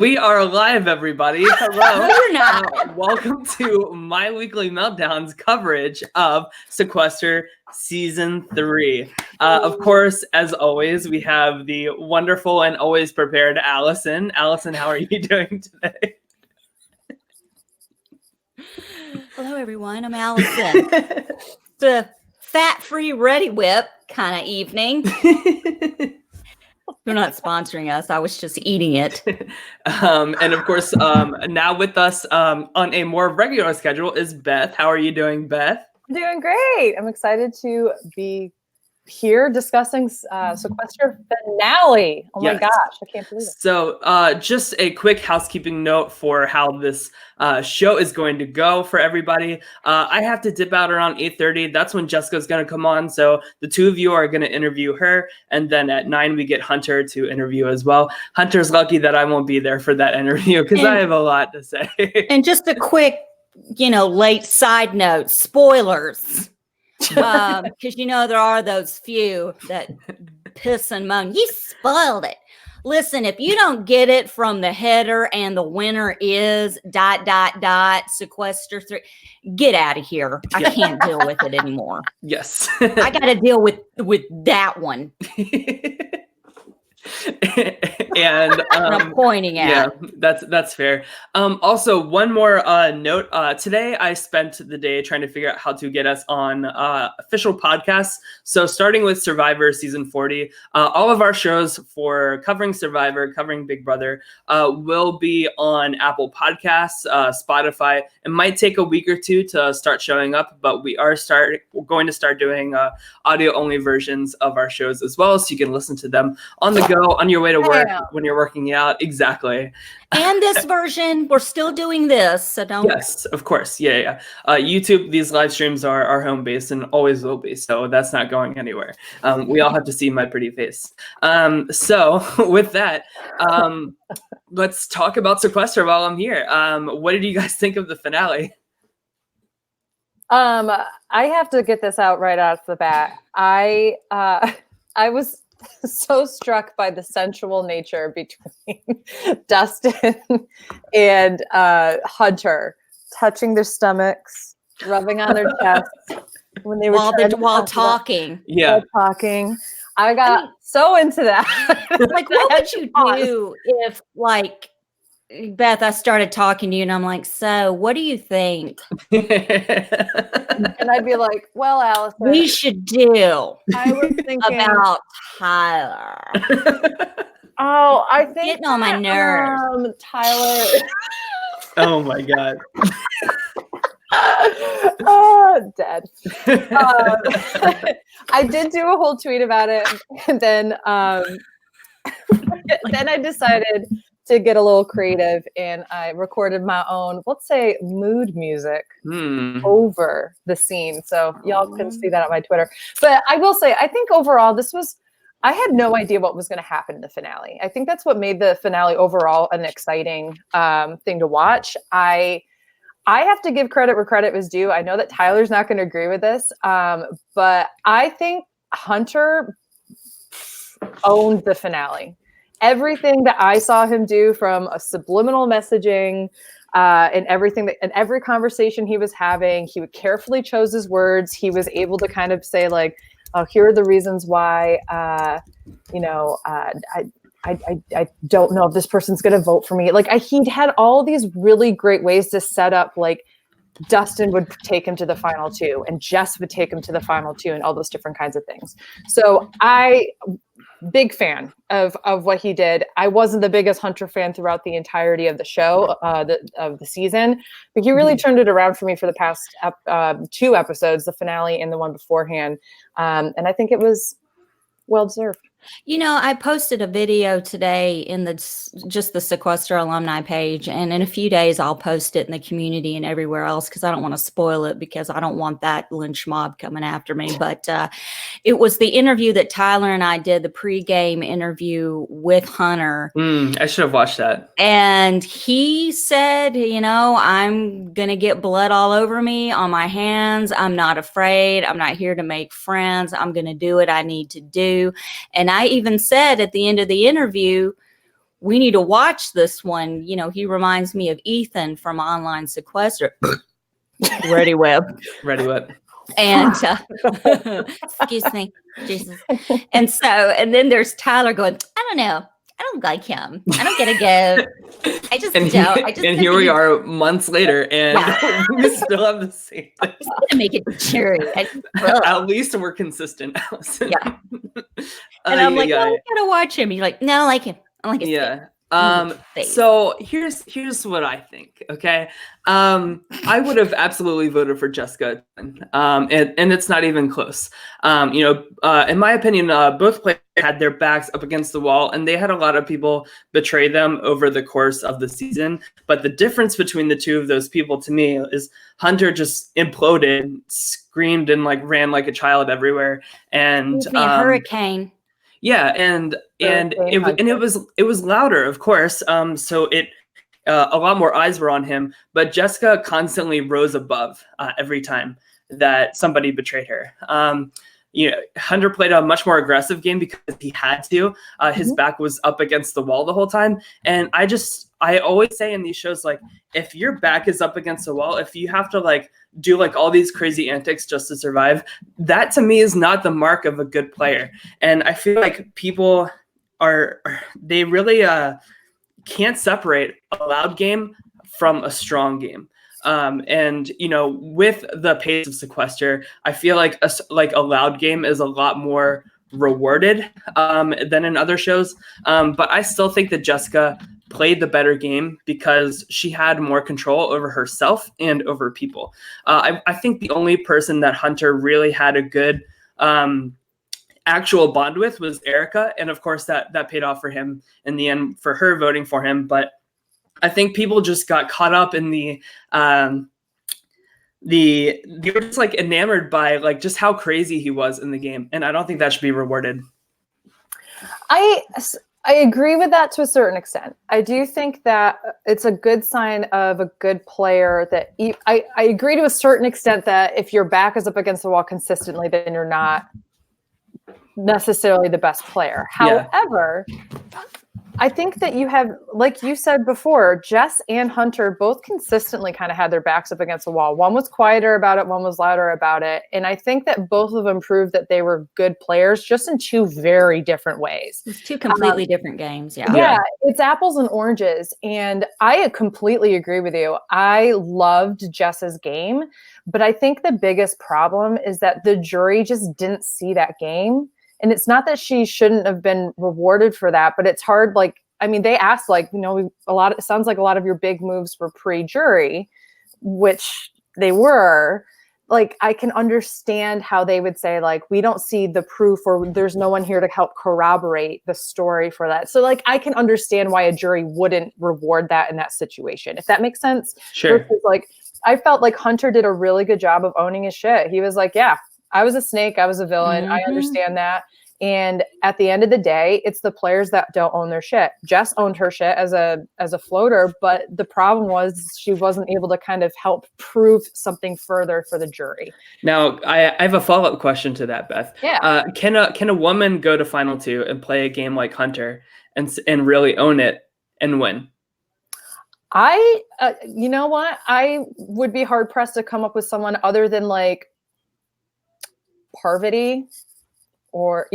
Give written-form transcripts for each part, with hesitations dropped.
We are live, everybody. Hello. No, you're not. Welcome to my weekly Meltdowns coverage of Sequester Season 3. Of course, as always, we have the wonderful and always prepared Allison. Allison, how are you doing today? Hello, everyone. I'm Allison. The fat-free Ready Whip kind of evening. They're not sponsoring us. I was just eating it. And of course, now with us on a more regular schedule is Beth. How are you doing, Beth? I'm doing great. I'm excited to be here discussing Sequester finale. Oh my gosh, I can't believe it. So just a quick housekeeping note for how this show is going to go for everybody. I have to dip out around 8:30. That's when Jessica's going to come on. So the two of you are going to interview her. And then at 9, we get Hunter to interview as well. Hunter's lucky that I won't be there for that interview because I have a lot to say. And just a quick, late side note, spoilers. Because there are those few that piss and moan. You spoiled it. Listen, if you don't get it from the header and the winner is ... Sequester 3, get out of here. I can't deal with it anymore. Yes. I got to deal with that one. And I'm pointing at. Yeah, that's fair. Also, one more note. Today I spent the day trying to figure out how to get us on official podcasts. So starting with Survivor season 40, all of our shows for covering Survivor, covering Big Brother, will be on Apple Podcasts, Spotify. It might take a week or two to start showing up, but we're going to start doing audio only versions of our shows as well, so you can listen to them on the go, on your way to work, when you're working out. Exactly. And this version, we're still doing this, so don't. Yes, of course. Yeah. YouTube, these live streams are our home base and always will be, so that's not going anywhere. We all have to see my pretty face. So with that, let's talk about Sequester while I'm here. What did you guys think of the finale? I have to get this out right off the bat. I was so struck by the sensual nature between Dustin and Hunter, touching their stomachs, rubbing on their chests when they were while talking. Yeah, talking. I got so into that. Like, what would you do if, Beth, I started talking to you and I'm like, so what do you think? And I'd be like, well, Allison, we should do I was thinking about Tyler. Oh, I think getting on my nerves. Tyler. Oh my God. Dead. I did do a whole tweet about it, and then then I decided to get a little creative, and I recorded my own, let's say, mood music over the scene. So y'all can see that on my Twitter. But I will say, I think overall, I had no idea what was going to happen in the finale. I think that's what made the finale overall an exciting thing to watch. I have to give credit where credit was due. I know that Tyler's not going to agree with this, but I think Hunter owned the finale. Everything that I saw him do, from a subliminal messaging and everything and every conversation he was having, he would carefully chose his words. He was able to kind of say, like, oh, here are the reasons why, I don't know if this person's going to vote for me. Like, he'd had all these really great ways to set up, like, Dustin would take him to the final 2 and Jess would take him to the final 2 and all those different kinds of things. So big fan of what he did. I wasn't the biggest Hunter fan throughout the entirety of the show, of the season, but he really turned it around for me for the past 2 episodes, the finale and the one beforehand. And I think it was well deserved. I posted a video today in just the Sequester alumni page, and in a few days I'll post it in the community and everywhere else because I don't want to spoil it, because I don't want that lynch mob coming after me. But it was the interview that Tyler and I did, the pregame interview with Hunter. I should have watched that. And he said, I'm going to get blood all over me, on my hands. I'm not afraid. I'm not here to make friends. I'm going to do what I need to do. And I even said at the end of the interview, we need to watch this one. You know, he reminds me of Ethan from Online Sequester. Ready Web. Ready Web. And excuse me, Jesus. And then there's Tyler going, I don't know. I don't like him. I don't get a go. I just don't. And here we are months later, and we still have the same thing. I'm gonna make it cherry. At least we're consistent, Allison. Yeah. And I'm like, well, we gotta watch him. You're like, no, I like him. I like his face. So here's what I think. Okay. I would have absolutely voted for Jessica. And it's not even close. In my opinion, both players had their backs up against the wall, and they had a lot of people betray them over the course of the season. But the difference between the two of those people to me is Hunter just imploded, screamed, and like ran like a child everywhere. And a hurricane. Yeah, and it was louder, of course. So it a lot more eyes were on him. But Jessica constantly rose above every time that somebody betrayed her. Hunter played a much more aggressive game because he had to. His back was up against the wall the whole time, and I always say in these shows, like, if your back is up against the wall, if you have to like do like all these crazy antics just to survive, that to me is not the mark of a good player. And I feel like people they really can't separate a loud game from a strong game. And with the pace of Sequester, I feel like a loud game is a lot more rewarded than in other shows. But I still think that Jessica played the better game because she had more control over herself and over people. I think the only person that Hunter really had a good actual bond with was Erica, and of course that paid off for him in the end for her voting for him. But I think people just got caught up in they were just like enamored by like just how crazy he was in the game, and I don't think that should be rewarded. I agree with that to a certain extent. I do think that it's a good sign of a good player that I agree to a certain extent that if your back is up against the wall consistently, then you're not necessarily the best player. Yeah. However, I think that you have, like you said before, Jess and Hunter both consistently kind of had their backs up against the wall. One was quieter about it, one was louder about it. And I think that both of them proved that they were good players, just in two very different ways. It's two completely different games. Yeah, it's apples and oranges. And I completely agree with you. I loved Jess's game, but I think the biggest problem is that the jury just didn't see that game. And it's not that she shouldn't have been rewarded for that, but it's hard. Like, I mean, they asked, like, it sounds like a lot of your big moves were pre-jury, which they were. Like, I can understand how they would say, like, we don't see the proof, or there's no one here to help corroborate the story for that. So, like, I can understand why a jury wouldn't reward that in that situation, if that makes sense. Sure. Versus, like, I felt like Hunter did a really good job of owning his shit. He was like, yeah, I was a snake. I was a villain. I understand that. And at the end of the day, it's the players that don't own their shit. Jess owned her shit as a floater, but the problem was she wasn't able to kind of help prove something further for the jury. Now, I have a follow-up question to that, Beth. Yeah. Can a woman go to Final 2 and play a game like Hunter and really own it and win? You know what? I would be hard pressed to come up with someone other than like Parvati, or,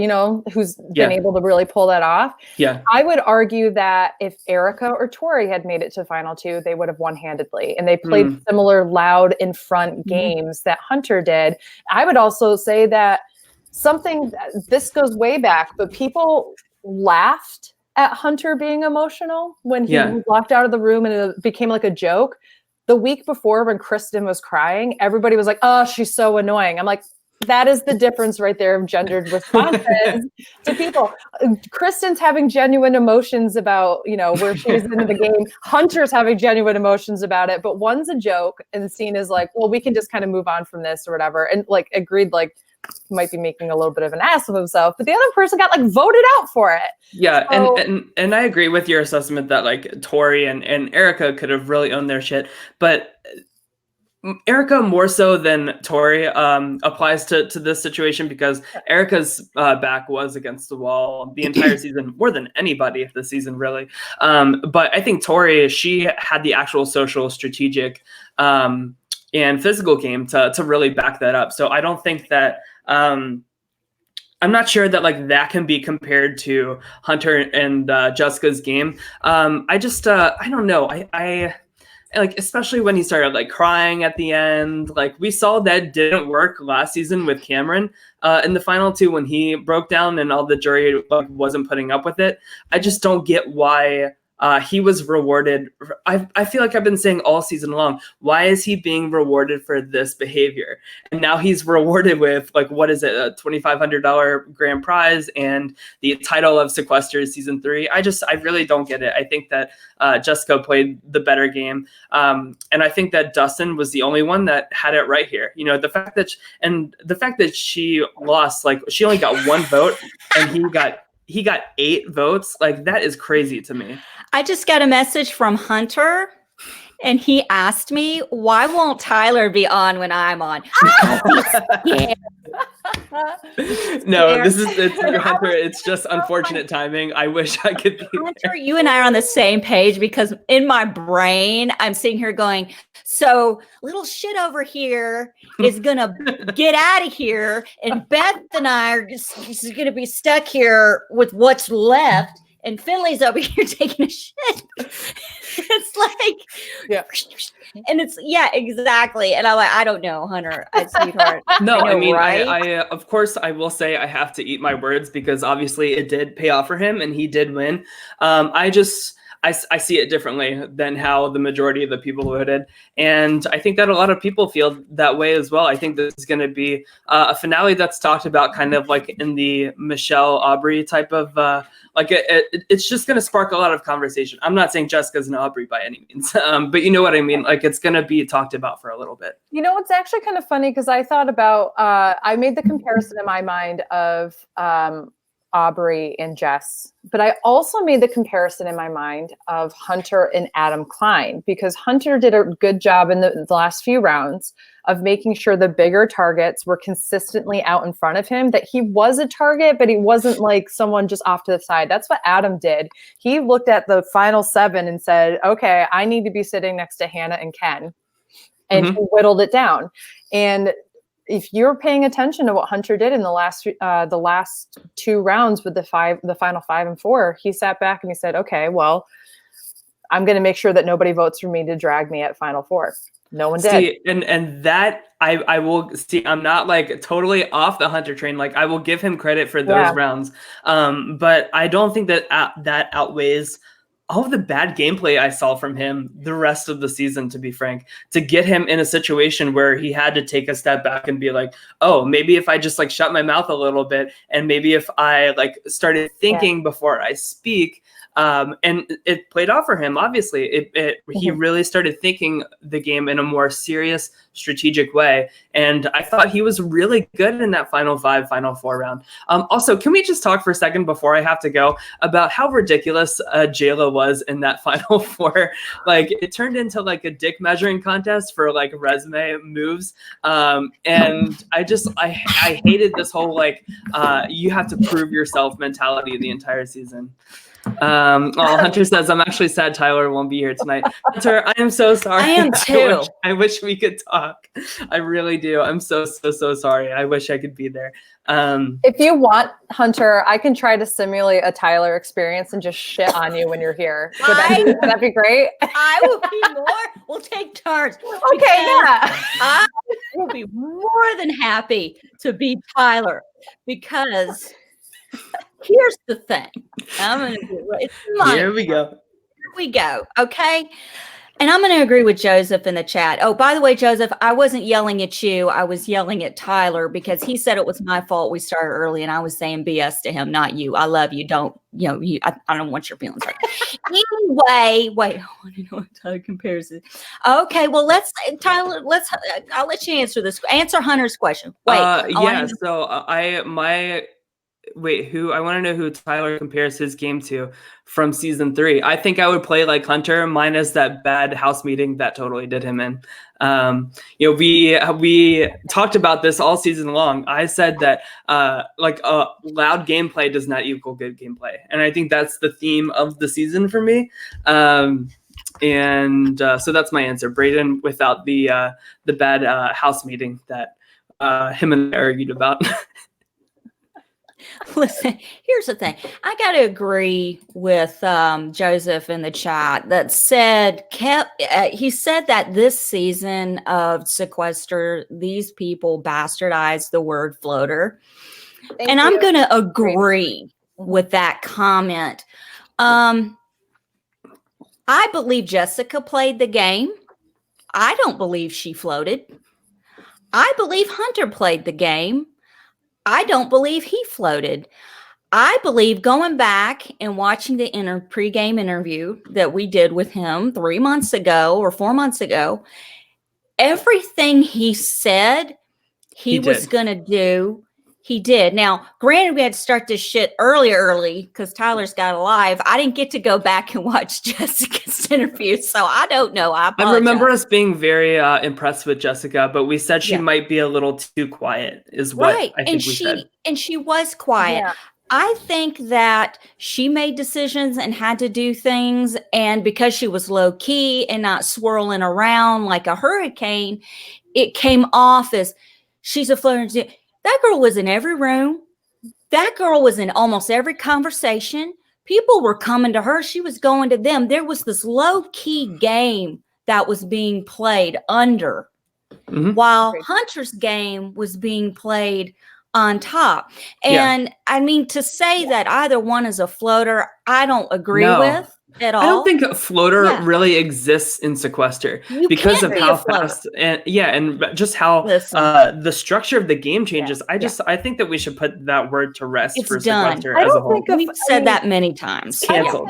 who's been able to really pull that off. Yeah. I would argue that if Erica or Tori had made it to Final 2, they would have won handedly. And they played similar loud in front games that Hunter did. I would also say that this goes way back, but people laughed at Hunter being emotional when he was locked out of the room, and it became like a joke. The week before, when Kristen was crying, everybody was like, oh, she's so annoying. I'm like, that is the difference right there of gendered responses to people. Kristen's having genuine emotions about, where she's in the game. Hunter's having genuine emotions about it, but one's a joke and seen as like, well, we can just kind of move on from this or whatever. And like agreed, like, might be making a little bit of an ass of himself, but the other person got like voted out for it. Yeah. So, and I agree with your assessment that like Tori and Erica could have really owned their shit, but Erica more so than Tori applies to this situation because Erica's back was against the wall the entire season, more than anybody this season, really. But I think Tori, she had the actual social, strategic, and physical game to really back that up. So I don't think that I'm not sure that like that can be compared to Hunter and Jessica's game. I don't know. I like, especially when he started like crying at the end. Like we saw that didn't work last season with Cameron in the final two when he broke down and all the jury like, wasn't putting up with it. I just don't get why he was rewarded. I feel like I've been saying all season long, why is he being rewarded for this behavior? And now he's rewarded with like, what is it, a $2,500 grand prize and the title of Sequester season 3. I really don't get it. I think that Jessica played the better game. And I think that Dustin was the only one that had it right here. You know, the fact that she lost, like she only got 1 vote and he got 8 votes. Like that is crazy to me. I just got a message from Hunter and he asked me, why won't Tyler be on when I'm on? No, it's Hunter. It's just unfortunate timing. I wish I could be Hunter, there. you and I are on the same page because in my brain, I'm sitting here going, so little shit over here is going to get out of here. And Beth and I are just going to be stuck here with what's left. And Finley's over here taking a shit. It's like, yeah. And it's, yeah, exactly. And I'm like, I don't know, Hunter, sweetheart. No, I mean, right? I of course, I will say I have to eat my words because obviously it did pay off for him and he did win. I see it differently than how the majority of the people voted. And I think that a lot of people feel that way as well. I think this is going to be a finale that's talked about kind of like in the Michelle Aubrey type of, it's just going to spark a lot of conversation. I'm not saying Jessica's an Aubrey by any means, but you know what I mean? Like it's going to be talked about for a little bit. You know, it's actually kind of funny because I thought about, I made the comparison in my mind of Aubrey and Jess, but I also made the comparison in my mind of Hunter and Adam Klein because Hunter did a good job in the last few rounds of making sure the bigger targets were consistently out in front of him, that he was a target, but he wasn't like someone just off to the side. That's what Adam did. He looked at the final 7 and said, okay, I need to be sitting next to Hannah and Ken. And he whittled it down. And if you're paying attention to what Hunter did in the last 2 rounds with the final 5 and 4, he sat back and he said, okay, well, I'm going to make sure that nobody votes for me to drag me at final 4. No one did. See, and that I will see. I'm not like totally off the Hunter train. Like I will give him credit for those rounds. But I don't think that that outweighs all of the bad gameplay I saw from him the rest of the season, to be frank, to get him in a situation where he had to take a step back and be like, oh, maybe if I just like shut my mouth a little bit and maybe if I like started thinking before I speak, and it played off for him. Obviously, he really started thinking the game in a more serious, strategic way. And I thought he was really good in that final 5, final 4 round. Also, can we just talk for a second before I have to go about how ridiculous Jayla was in that final 4? Like it turned into like a dick measuring contest for like resume moves. And I hated this whole like you have to prove yourself mentality the entire season. Hunter says, I'm actually sad Tyler won't be here tonight. Hunter, I am so sorry. I am too. I wish we could talk. I really do. I'm so sorry. I wish I could be there. If you want, Hunter, I can try to simulate a Tyler experience and just shit on you when you're here. Would that be great? I will be more. We'll take turns. Okay, yeah. I will be more than happy to be Tyler because here's the thing. I'm gonna do it. It's money. Here we go. Here we go. Okay. And I'm going to agree with Joseph in the chat. Oh, by the way, Joseph, I wasn't yelling at you. I was yelling at Tyler because he said it was my fault we started early and I was saying BS to him, not you. I love you. Don't, I don't want your feelings hurt. Anyway, wait, I want to know what Tyler compares it. Okay, well, Tyler, I'll let you answer this. Answer Hunter's question. Wait. So wait, who? I want to know who Tyler compares his game to from season 3. I think I would play like Hunter, minus that bad house meeting that totally did him in. We talked about this all season long. I said that loud gameplay does not equal good gameplay, and I think that's the theme of the season for me. So that's my answer. Brayden without the bad house meeting that him and I argued about. Listen, here's the thing. I got to agree with Joseph in the chat that he said that this season of Sequester, these people bastardized the word floater. And I'm going to agree with that comment. I believe Jessica played the game. I don't believe she floated. I believe Hunter played the game. I don't believe he floated. I believe going back and watching the pregame interview that we did with him 3 months ago or 4 months ago, everything he said he was going to do, he did. Now, granted, we had to start this shit early because Tyler's got a live. I didn't get to go back and watch Jessica's interview, so I don't know. I remember us being very impressed with Jessica, but we said she might be a little too quiet, is what I think we said. And she was quiet. Yeah. I think that she made decisions and had to do things, and because she was low key and not swirling around like a hurricane, it came off as she's a floater. That girl was in every room. That girl was in almost every conversation. People were coming to her. She was going to them. There was this low-key game that was being played under, while Hunter's game was being played on top. And I mean, to say that either one is a floater, I don't agree with at all. I don't think a floater really exists in Sequester because of how fast and just how the structure of the game changes. I think that we should put that word to rest for Sequester as a whole. We've said that many times. Canceled.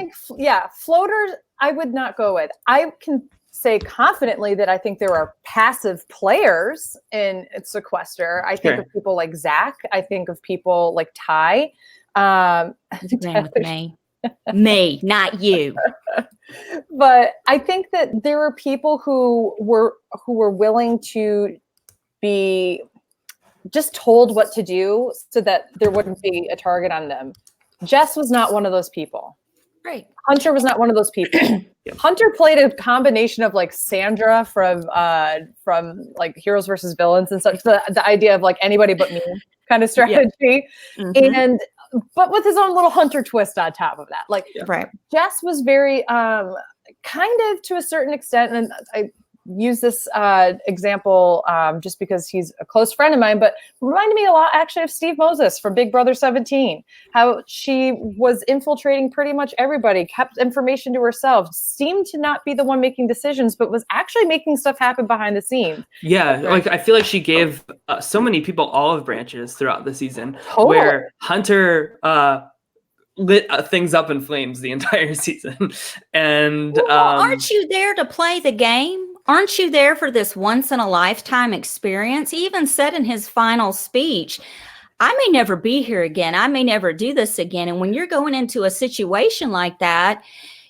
Floaters I would not go with. I can say confidently that I think there are passive players in Sequester. I think of people like Zach. I think of people like Ty. Me, not you. But I think that there were people who were willing to be just told what to do so that there wouldn't be a target on them. Jess was not one of those people. Right. Hunter was not one of those people. Hunter played a combination of like Sandra from like Heroes versus Villains and such. The idea of like anybody but me kind of strategy. But with his own little Hunter twist on top of that. Like Jess was very kind of to a certain extent, and I use this example just because he's a close friend of mine, but reminded me a lot actually of Steve Moses from Big Brother 17, how she was infiltrating pretty much everybody, kept information to herself, seemed to not be the one making decisions, but was actually making stuff happen behind the scenes. Like I feel like she gave so many people olive branches throughout the season, totally. Where Hunter lit things up in flames the entire season. And aren't you there to play the game? Aren't you there for this once-in-a-lifetime experience? He even said in his final speech, I may never be here again. I may never do this again. And when you're going into a situation like that,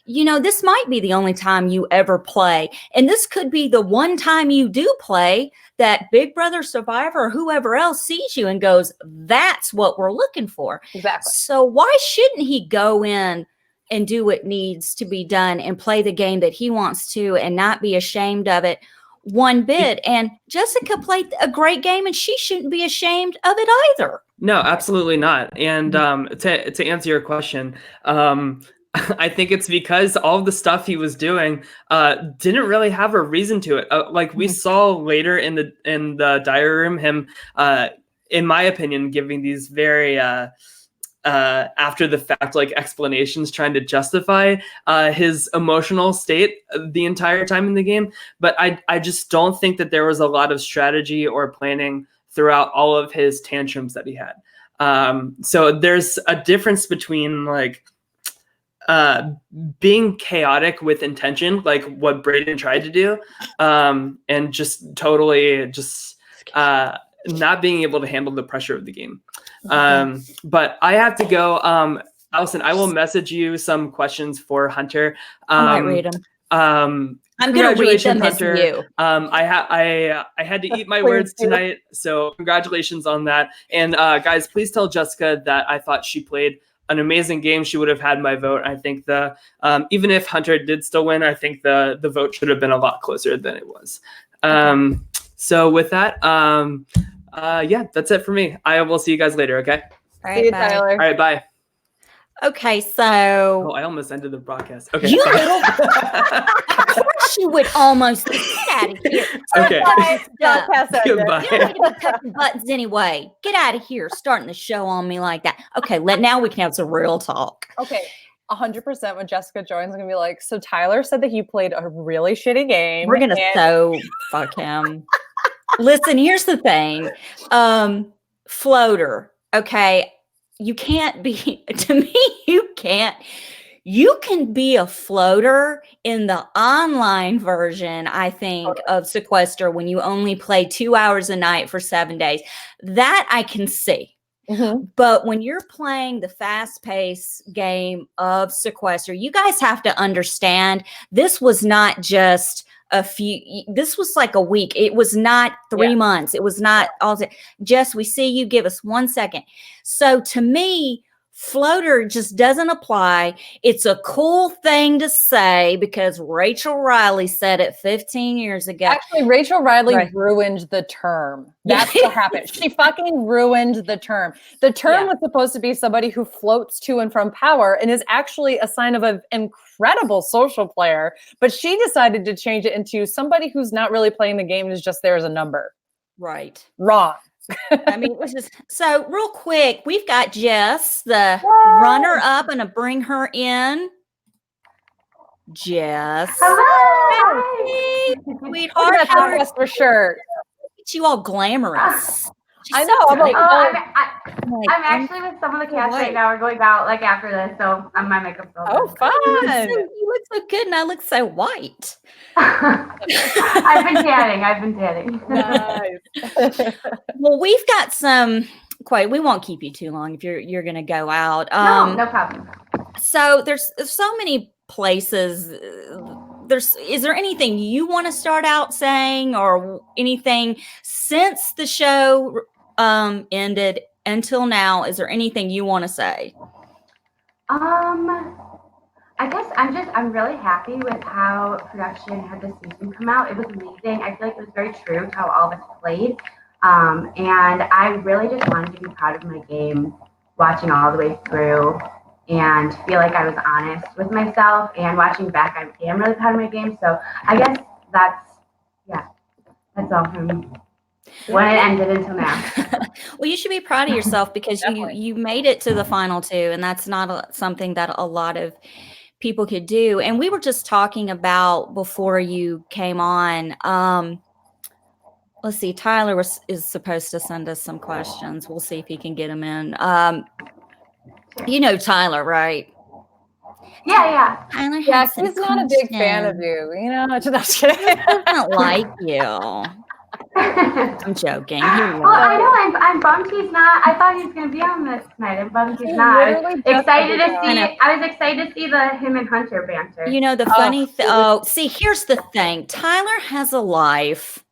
you know, this might be the only time you ever play. And this could be the one time you do play that Big Brother Survivor or whoever else sees you and goes, that's what we're looking for. Exactly. So why shouldn't he go in and do what needs to be done and play the game that he wants to and not be ashamed of it one bit? And Jessica played a great game and she shouldn't be ashamed of it either. No, absolutely not. And to answer your question, I think it's because all of the stuff he was doing didn't really have a reason to it. Like we saw later in the diary room, him, in my opinion, giving these very after the fact like explanations, trying to justify his emotional state the entire time in the game. But I just don't think that there was a lot of strategy or planning throughout all of his tantrums that he had. So there's a difference between like being chaotic with intention, like what Brayden tried to do, and just totally just not being able to handle the pressure of the game. But I have to go. Allison, I will message you some questions for Hunter. I might read them. I'm going to read them as you. I had to eat my words tonight, so congratulations on that. And guys, please tell Jessica that I thought she played an amazing game. She would have had my vote. I think even if Hunter did still win, I think the vote should have been a lot closer than it was. So with that, that's it for me. I will see you guys later. Okay. All right, bye. Tyler. All right. Bye. Okay, so I almost ended the broadcast. Okay. You little. Of course you would almost get out of here. Okay. Goodbye. You don't need to be touching buttons anyway. Get out of here, starting the show on me like that. Okay, now we can have some real talk. Okay. 100% when Jessica joins, I'm gonna be like, so Tyler said that he played a really shitty game. We're gonna fuck him. Listen, here's the thing. Floater. Okay. You can't be, to me, you can be a floater in the online version, I think, of Sequester when you only play 2 hours a night for 7 days. That I can see. Mm-hmm. But when you're playing the fast-paced game of Sequester, you guys have to understand this was not just this was like a week. It was not 3 months. It was not all. Jess, we see you. Give us 1 second. So to me, floater just doesn't apply. It's a cool thing to say because Rachel Riley said it 15 years ago. Actually, Rachel Riley ruined the term. That's what happened. She fucking ruined the term. The term was supposed to be somebody who floats to and from power and is actually a sign of an incredible social player. But she decided to change it into somebody who's not really playing the game and is just there as a number. Right. Wrong. I mean, it was just so real quick. We've got Jess, the runner up, and bring her in. Jess. Hello. Hey, sweetheart. How for sure. You all glamorous. I know. I'm actually with some of the cast right now. We're going out like after this, so my makeup's over. Oh, fun! You look so good, and I look so white. I've been tanning. Nice. Well, we've got some. We won't keep you too long if you're going to go out. No problem. So there's so many places. Is there anything you want to start out saying, or anything since the show ended until now? Is there anything you want to say? I guess I'm really happy with how production had this season come out. It was amazing. I feel like it was very true to how all of us played. And I really just wanted to be proud of my game, watching all the way through, and feel like I was honest with myself. And watching back, I am really proud of my game. So I guess that's all from when it ended until now. Well, you should be proud of yourself because you made it to the final two, and that's not something that a lot of people could do. And we were just talking about before you came on. Let's see, Tyler is supposed to send us some questions. We'll see if he can get them in. You know Tyler, right? Yeah. Tyler, he's not a big fan of you. You know, just kidding. He doesn't like you. I'm joking. Well, I know. I'm bummed he's not. I thought he was going to be on this tonight. I'm bummed he's not. I was excited to see him and Hunter banter. You know the funny see, here's the thing. Tyler has a life,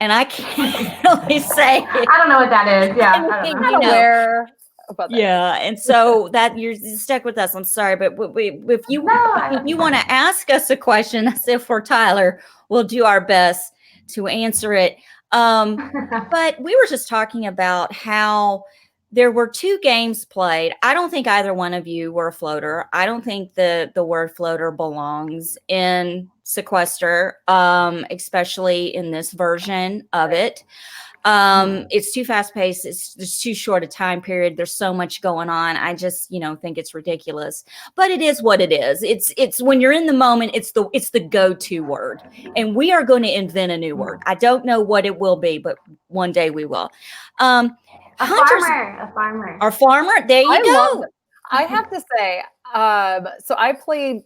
and I can't really say. I don't know what that is. Yeah, I'm not aware about that. Yeah, and so that you're stuck with us. I'm sorry, but if you want to ask us a question, that's it for Tyler. We'll do our best to answer it. But we were just talking about how there were 2 games played. I don't think either one of you were a floater. I don't think the word floater belongs in Sequester, especially in this version of it. It's too fast paced. It's too short a time period. There's so much going on. I just, think it's ridiculous, but it is what it is. It's when you're in the moment, it's the go-to word, and we are going to invent a new word. I don't know what it will be, but one day we will. A farmer. Our farmer. There you go. I have to say, so I played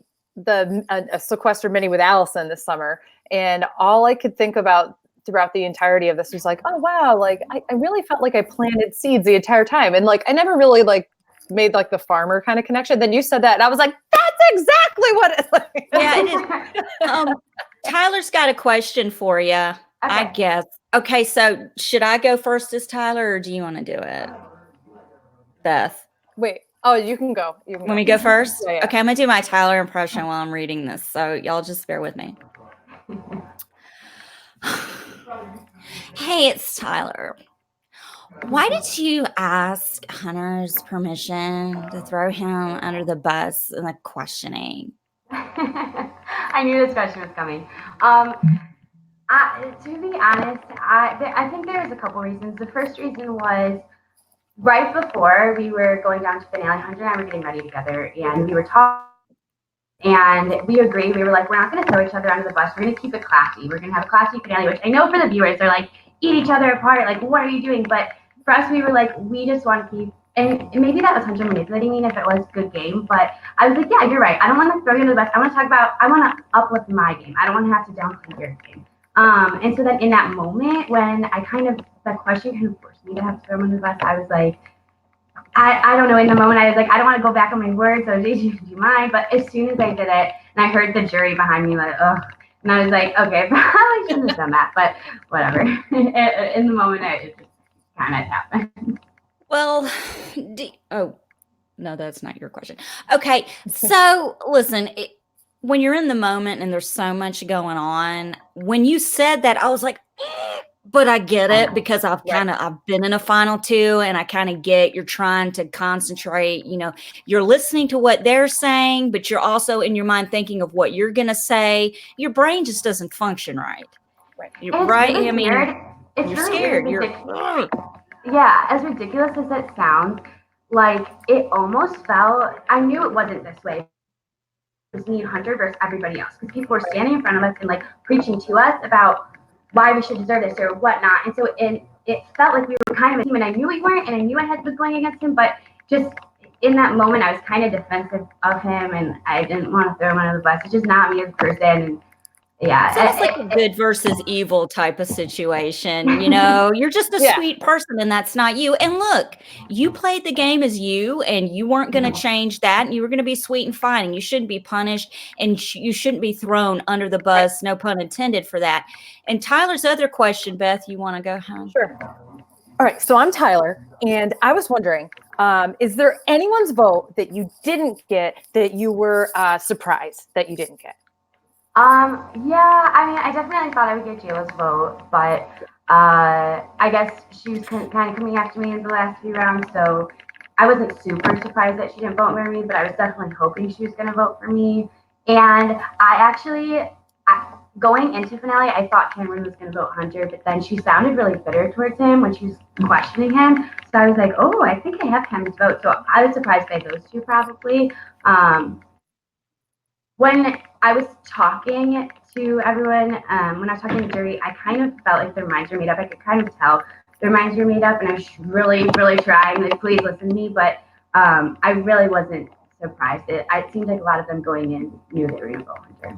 a Sequester mini with Allison this summer, and all I could think about throughout the entirety of this was like, oh wow, like I really felt like I planted seeds the entire time, and like I never really like made like the farmer kind of connection. Then you said that, and I was like, that's exactly what it's like. Yeah, it is. Tyler's got a question for you, I guess. Okay, so should I go first as Tyler, or do you want to do it, Beth? Wait. Oh, you can go. Want me to go first? Yeah. Okay, I'm gonna do my Tyler impression while I'm reading this, so y'all just bear with me. Hey, it's Tyler. Why did you ask Hunter's permission to throw him under the bus in the questioning? I knew this question was coming. To be honest, I think there was a couple reasons. The first reason was right before we were going down to finale, Hunter and I were getting ready together, and we were talking, and we agreed. We were like, we're not going to throw each other under the bus. We're going to keep it classy. We're going to have a classy finale, which I know for the viewers, they're like, eat each other apart. Like, what are you doing? But for us, we were like, we just want to keep, and maybe that was Hunter manipulating me if it was good game, but I was like, yeah, you're right. I don't want to throw you under the bus. I want to uplift my game. I don't want to have to downplay your game. And so then in that moment when that question kind of forced me to have to throw him under the bus, I was like, I don't know, in the moment I was like, I don't want to go back on my word, so do you mind? But as soon as I did it, and I heard the jury behind me like, ugh, and I was like, okay, probably shouldn't have done that, but whatever. In the moment, it just kind of happened. Well, oh, no, that's not your question. Okay, so listen, when you're in the moment and there's so much going on, when you said that, I was like, but I get it because I've been in a final two, and I kind of get you're trying to concentrate, you're listening to what they're saying, but you're also in your mind thinking of what you're going to say. Your brain just doesn't function right. Right. Really you're really scared. Yeah. As ridiculous as it sounds, like it almost felt, I knew it wasn't this way. It was me and Hunter versus everybody else, because people were standing in front of us and like preaching to us about why we should deserve this or whatnot. And so it felt like we were kind of a team, and I knew we weren't, and I knew I was going against him, but just in that moment, I was kind of defensive of him, and I didn't want to throw him under the bus. It's just not me as a person. And yeah. Sounds like a good versus evil type of situation. You're just a sweet person, and that's not you. And look, you played the game as you, and you weren't going to change that. And you were going to be sweet and fine, and you shouldn't be punished, and you shouldn't be thrown under the bus. No pun intended for that. And Tyler's other question, Beth, you want to go home? Sure. All right. So I'm Tyler, and I was wondering, is there anyone's vote that you didn't get that you were surprised that you didn't get? Yeah, I mean, I definitely thought I would get Jayla's vote, but I guess she was kind of coming after me in the last few rounds, so I wasn't super surprised that she didn't vote for me, but I was definitely hoping she was going to vote for me. And I actually, going into finale, I thought Cameron was going to vote Hunter, but then she sounded really bitter towards him when she was questioning him, so I was like, oh, I think I have Cameron's vote, so I was surprised by those two probably. When I was talking to everyone, when I was talking to the jury, I kind of felt like their minds were made up. I could kind of tell their minds were made up, and I was really, really trying, like, please listen to me. But I really wasn't surprised. It seemed like a lot of them going in knew they were going to vote Hunter.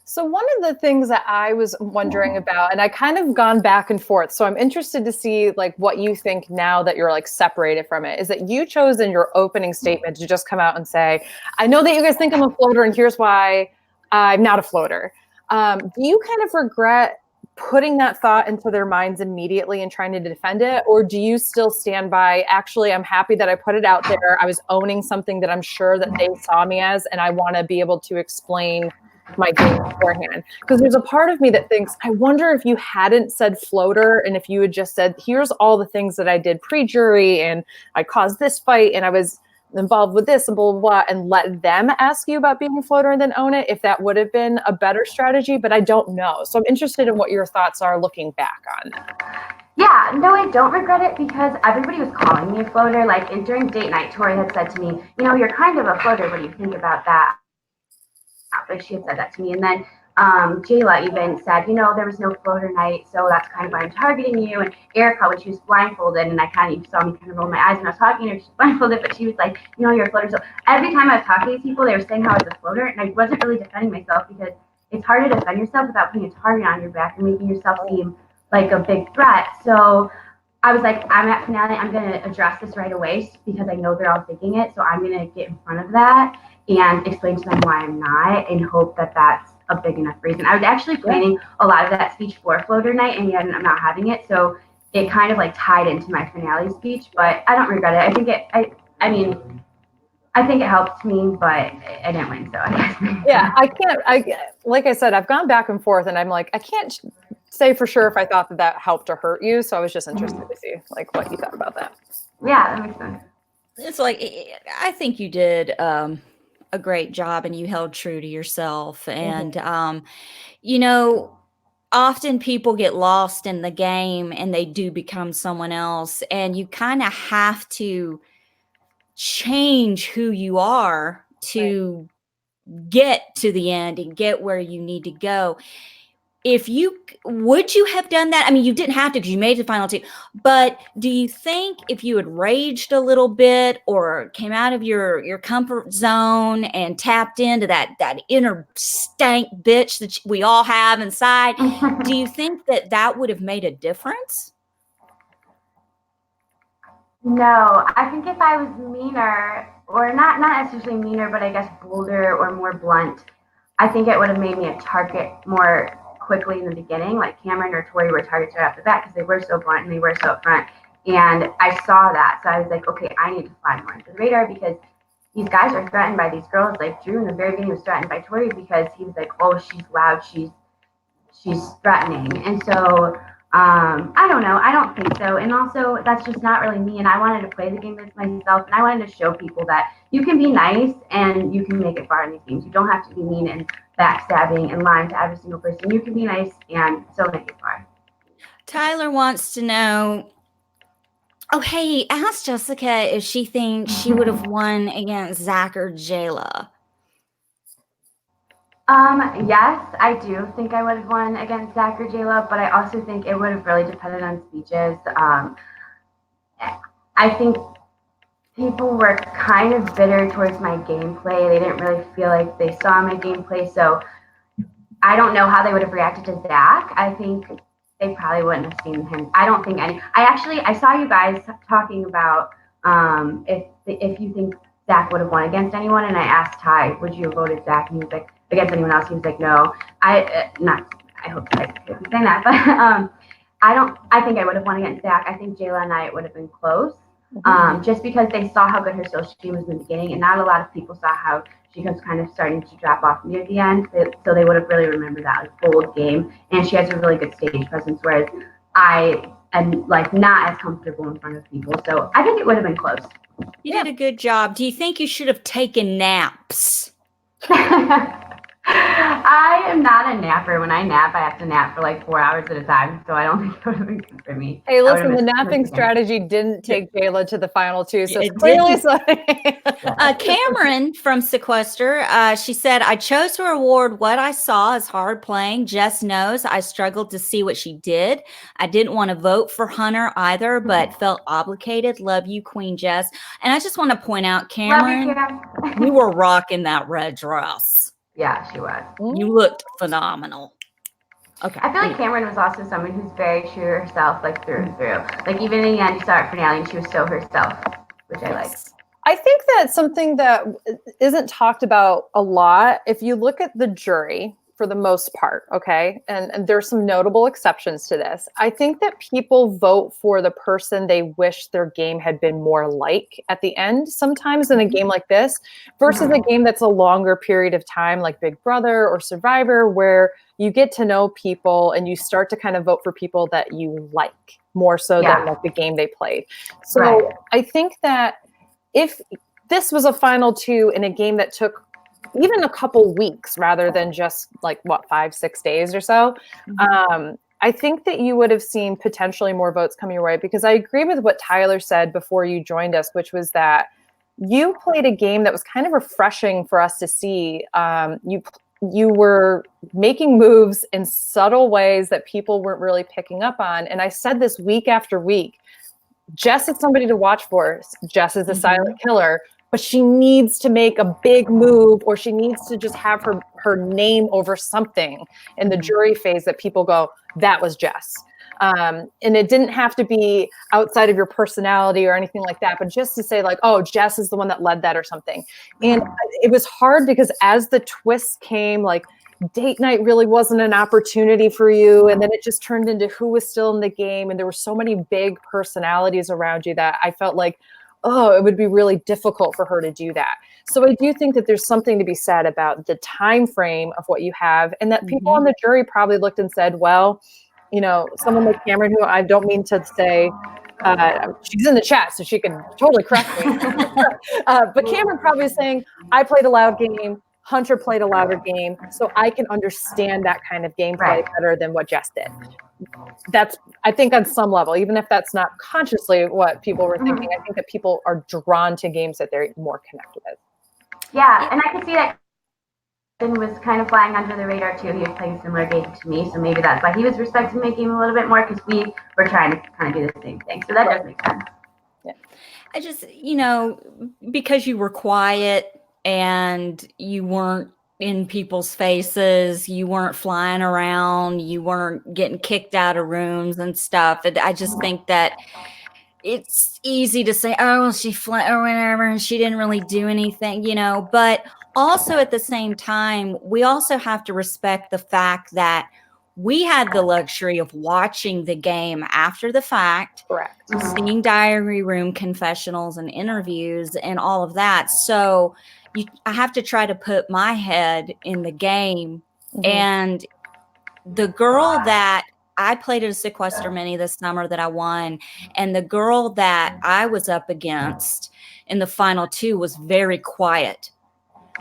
So one of the things that I was wondering about, and I kind of gone back and forth, so I'm interested to see like what you think now that you're like separated from it, is that you chose in your opening statement to just come out and say, I know that you guys think I'm a floater, and here's why I'm not a floater. Do you kind of regret putting that thought into their minds immediately and trying to defend it? Or do you still stand by, actually, I'm happy that I put it out there. I was owning something that I'm sure that they saw me as, and I want to be able to explain my game beforehand? Because there's a part of me that thinks, I wonder if you hadn't said floater, and if you had just said, here's all the things that I did pre-jury, and I caused this fight, and I was involved with this, and blah, blah, blah, and let them ask you about being a floater and then own it, if that would have been a better strategy. But I don't know. So I'm interested in what your thoughts are looking back on. Yeah, no, I don't regret it, because everybody was calling me a floater. Like, during date night, Tori had said to me, you're kind of a floater. What do you think about that? Like, she had said that to me. And then Jayla even said, there was no floater night, so that's kind of why I'm targeting you. And Erica, when she was blindfolded, and you saw me kind of roll my eyes when I was talking to her, she was blindfolded, but she was like, you're a floater. So every time I was talking to people, they were saying how I was a floater, and I wasn't really defending myself, because it's hard to defend yourself without putting a target on your back and making yourself seem like a big threat. So I was like, I'm at finale. I'm going to address this right away because I know they're all thinking it. So I'm going to get in front of that and explain to them why I'm not and hope that that's a big enough reason. I was actually planning a lot of that speech for floater night and yet I'm not having it. So it kind of like tied into my finale speech, but I don't regret it. I think I think it helped me, but I didn't win. So I guess. Yeah, like I said, I've gone back and forth and I'm like, I can't say for sure if I thought that helped or hurt you. So I was just interested to see like what you thought about that. Yeah, that makes sense. It's like, I think you did a great job and you held true to yourself. And, often people get lost in the game and they do become someone else. And you kind of have to change who you are to get to the end and get where you need to go. Would you have done that? I mean, you didn't have to because you made the final 2, but do you think if you had raged a little bit or came out of your comfort zone and tapped into that inner stank bitch that we all have inside, do you think that would have made a difference? No, I think if I was meaner, or not necessarily meaner, but I guess bolder or more blunt, I think it would have made me a target more quickly in the beginning. Like Cameron or Tori were targets right off the bat because they were so blunt and they were so upfront. And I saw that. So I was like, okay, I need to fly more into the radar because these guys are threatened by these girls. Like Drew in the very beginning was threatened by Tori because he was like, oh, she's loud, she's threatening. And so I don't know. I don't think so. And also, that's just not really me. And I wanted to play the game with myself. And I wanted to show people that you can be nice and you can make it far in these games. You don't have to be mean and backstabbing and lying to every single person. You can be nice and still make it far. Tyler wants to know, hey, ask Jessica if she thinks she would have won against Zach or Jayla. Yes, I do think I would have won against Zach or Jayla, but I also think it would have really depended on speeches. I think people were kind of bitter towards my gameplay. They didn't really feel like they saw my gameplay, so I don't know how they would have reacted to Zach. I think they probably wouldn't have seen him. I don't think any. I saw you guys talking about if you think Zach would have won against anyone, and I asked Ty, would you have voted Zach? And he was like, against anyone else. He was like, no. I hope I could be saying that, but I think I would have won against Zach. I think Jayla and I would have been close, just because they saw how good her social team was in the beginning, and not a lot of people saw how she was kind of starting to drop off near the end. So they would have really remembered that bold game, and she has a really good stage presence, whereas I am like not as comfortable in front of people. So I think it would have been close. You did a good job. Do you think you should have taken naps? I am not a napper. When I nap, I have to nap for like 4 hours at a time. So I don't think it would have been good for me. Hey, listen, the napping strategy didn't take Jayla to the final 2. So It clearly, Cameron from Sequester, she said, I chose to reward what I saw as hard playing. Jess knows I struggled to see what she did. I didn't want to vote for Hunter either, but felt obligated. Love you, Queen Jess. And I just want to point out, Cameron, you were rocking that red dress. Yeah, she was. You looked phenomenal. Okay. I feel like Cameron was also someone who's very true to herself, like through and through. Like even in the end, you saw her finale, and she was so herself, which I like. I think that's something that isn't talked about a lot. If you look at the jury, for the most part, okay, and there's some notable exceptions to this. I think that people vote for the person they wish their game had been more like at the end, sometimes in a game like this, versus a game that's a longer period of time, like Big Brother or Survivor, where you get to know people and you start to kind of vote for people that you like more so than like the game they played. So I think that if this was a final 2 in a game that took even a couple weeks rather than just like 5-6 days or so, I think that you would have seen potentially more votes come your way, because I agree with what Tyler said before you joined us, which was that you played a game that was kind of refreshing for us to see. You were making moves in subtle ways that people weren't really picking up on. And I said this week after week, Jess is somebody to watch for. Jess is a silent killer, but she needs to make a big move, or she needs to just have her name over something in the jury phase that people go, that was Jess. And it didn't have to be outside of your personality or anything like that, but just to say like, oh, Jess is the one that led that or something. And it was hard because as the twists came, like date night really wasn't an opportunity for you. And then it just turned into who was still in the game. And there were so many big personalities around you that I felt like, oh, it would be really difficult for her to do that. So I do think that there's something to be said about the time frame of what you have, and that people on the jury probably looked and said, well, you know, someone like Cameron, who I don't mean to say, she's in the chat, so she can totally correct me. But Cameron probably is saying, I played a loud game, Hunter played a louder game, so I can understand that kind of gameplay better than what Jess did. That's, I think on some level, even if that's not consciously what people were thinking, I think that people are drawn to games that they're more connected with. Yeah, and I could see that Ethan was kind of flying under the radar too. He was playing a similar game to me, so maybe that's why he was respecting my game a little bit more, because we were trying to kind of do the same thing. So that does make sense. Yeah. I just, you know, because you were quiet and you weren't in people's faces, you weren't flying around, you weren't getting kicked out of rooms and stuff. And I just think that it's easy to say, oh, well, she fled or whatever, and she didn't really do anything, you know, but also at the same time, we also have to respect the fact that we had the luxury of watching the game after the fact, correct, seeing diary room confessionals and interviews and all of that. So I have to try to put my head in the game. And the girl that I played at a Sequester mini this summer that I won, and the girl that I was up against in the final two was very quiet.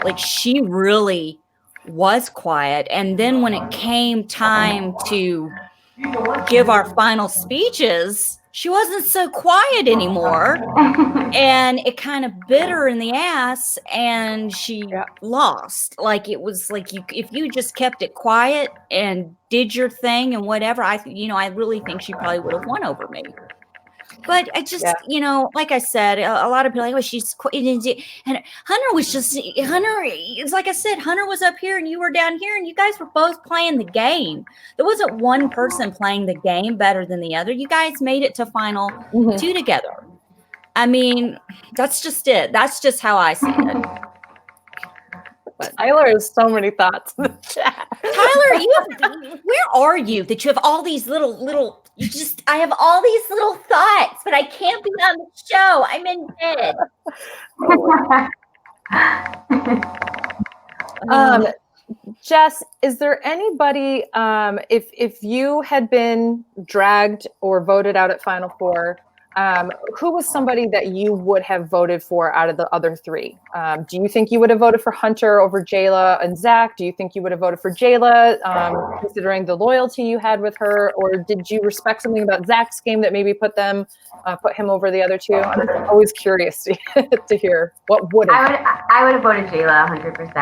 Like, she really was quiet. And then when it came time to give our final speeches, she wasn't so quiet anymore. And it kind of bit her in the ass, and she lost. Like, it was like, if you just kept it quiet and did your thing and whatever, I really think she probably would have won over me. But I just, you know, like I said, a lot of people are like, oh, she's and Hunter was just, it's like I said, Hunter was up here and you were down here, and you guys were both playing the game. There wasn't one person playing the game better than the other. You guys made it to final two together. I mean, that's just it. That's just how I see it. But Tyler has so many thoughts in the chat. Tyler, where are you that you have all these little, I have all these little thoughts, but I can't be on the show. I'm in bed. Jess, is there anybody, if you had been dragged or voted out at Final Four, who was somebody that you would have voted for out of the other three? Do you think you would have voted for Hunter over Jayla and Zach? Do you think you would have voted for Jayla, considering the loyalty you had with her? Or did you respect something about Zach's game that maybe put him over the other two? I'm always curious to hear what would have. I would have voted Jayla 100%.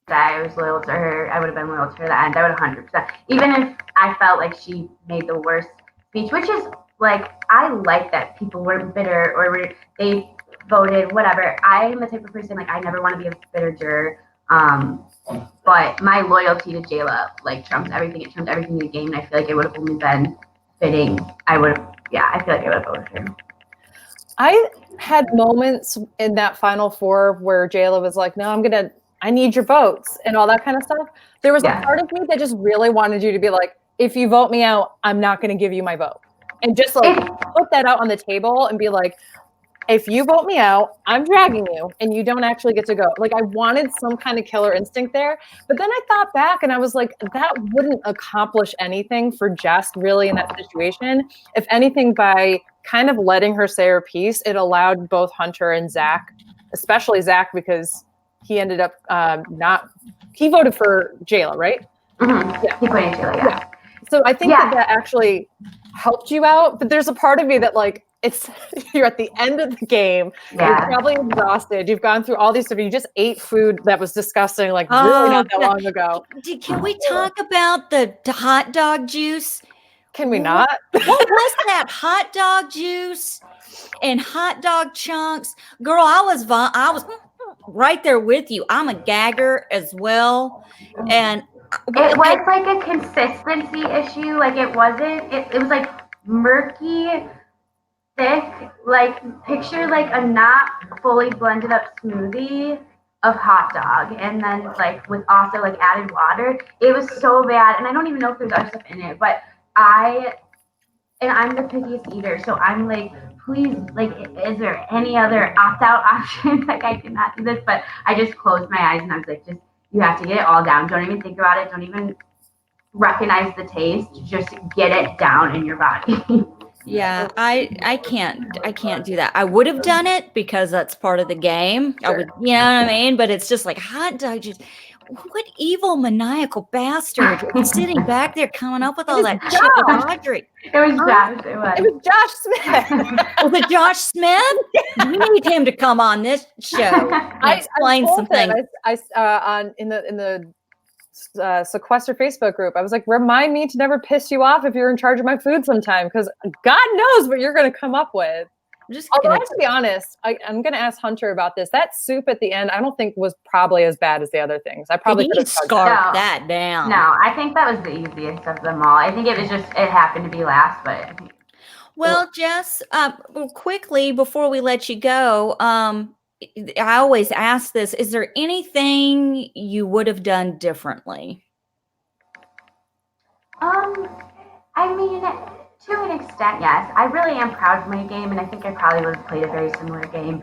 I was loyal to her. I would have been loyal to her at the end. I would have 100%. Even if I felt like she made the worst speech, which is, like, I like that people were bitter or they voted, whatever. I am the type of person, like, I never want to be a bitter juror. But my loyalty to Jayla, like, trumps everything. It trumps everything in the game. And I feel like it would have only been fitting. I feel like I would have voted her. I had moments in that Final Four where Jayla was like, no, I need your votes and all that kind of stuff. There was a part of me that just really wanted you to be like, if you vote me out, I'm not going to give you my vote. And just like put that out on the table and be like, if you vote me out, I'm dragging you and you don't actually get to go. Like, I wanted some kind of killer instinct there. But then I thought back and I was like, that wouldn't accomplish anything for Jess really in that situation. If anything, by kind of letting her say her piece, it allowed both Hunter and Zach, especially Zach, because he ended up he voted for Jayla, right? Yeah, he voted Jayla, yeah. So I think that actually helped you out, but there's a part of me that, like, you're at the end of the game, you're probably exhausted, you've gone through all these stuff, you just ate food that was disgusting, like really not that long ago. Can we talk about the hot dog juice? Can we not? What was that? Hot dog juice and hot dog chunks? Girl, I was right there with you. I'm a gagger as well. And It was like a consistency issue. Like it wasn't. It was like murky, thick. Like picture like a not fully blended up smoothie of hot dog, and then like with also like added water. It was so bad, and I don't even know if there's other stuff in it. But I'm the pickiest eater, so I'm like, please, like, is there any other opt-out option? Like, I cannot do this, but I just closed my eyes and I was like, just, you have to get it all down. Don't even think about it. Don't even recognize the taste. Just get it down in your body. Yeah, I can't do that. I would have done it because that's part of the game. Sure. I would, you know what I mean? But it's just like hot dog. Just what evil maniacal bastard is sitting back there coming up with all that shit with Audrey? It was Josh. It was Josh Smith. Was it Josh Smith? We need him to come on this show and explain some things. In the Sequester Facebook group, I was like, remind me to never piss you off if you're in charge of my food sometime, because God knows what you're going to come up with. Although, I have to be honest, I'm going to ask Hunter about this. That soup at the end, I don't think was probably as bad as the other things. I probably could have scarfed that down. No, I think that was the easiest of them all. I think it was just, it happened to be last, but. Well, Jess, quickly before we let you go, I always ask this: is there anything you would have done differently? I mean, to an extent, yes. I really am proud of my game, and I think I probably would have played a very similar game.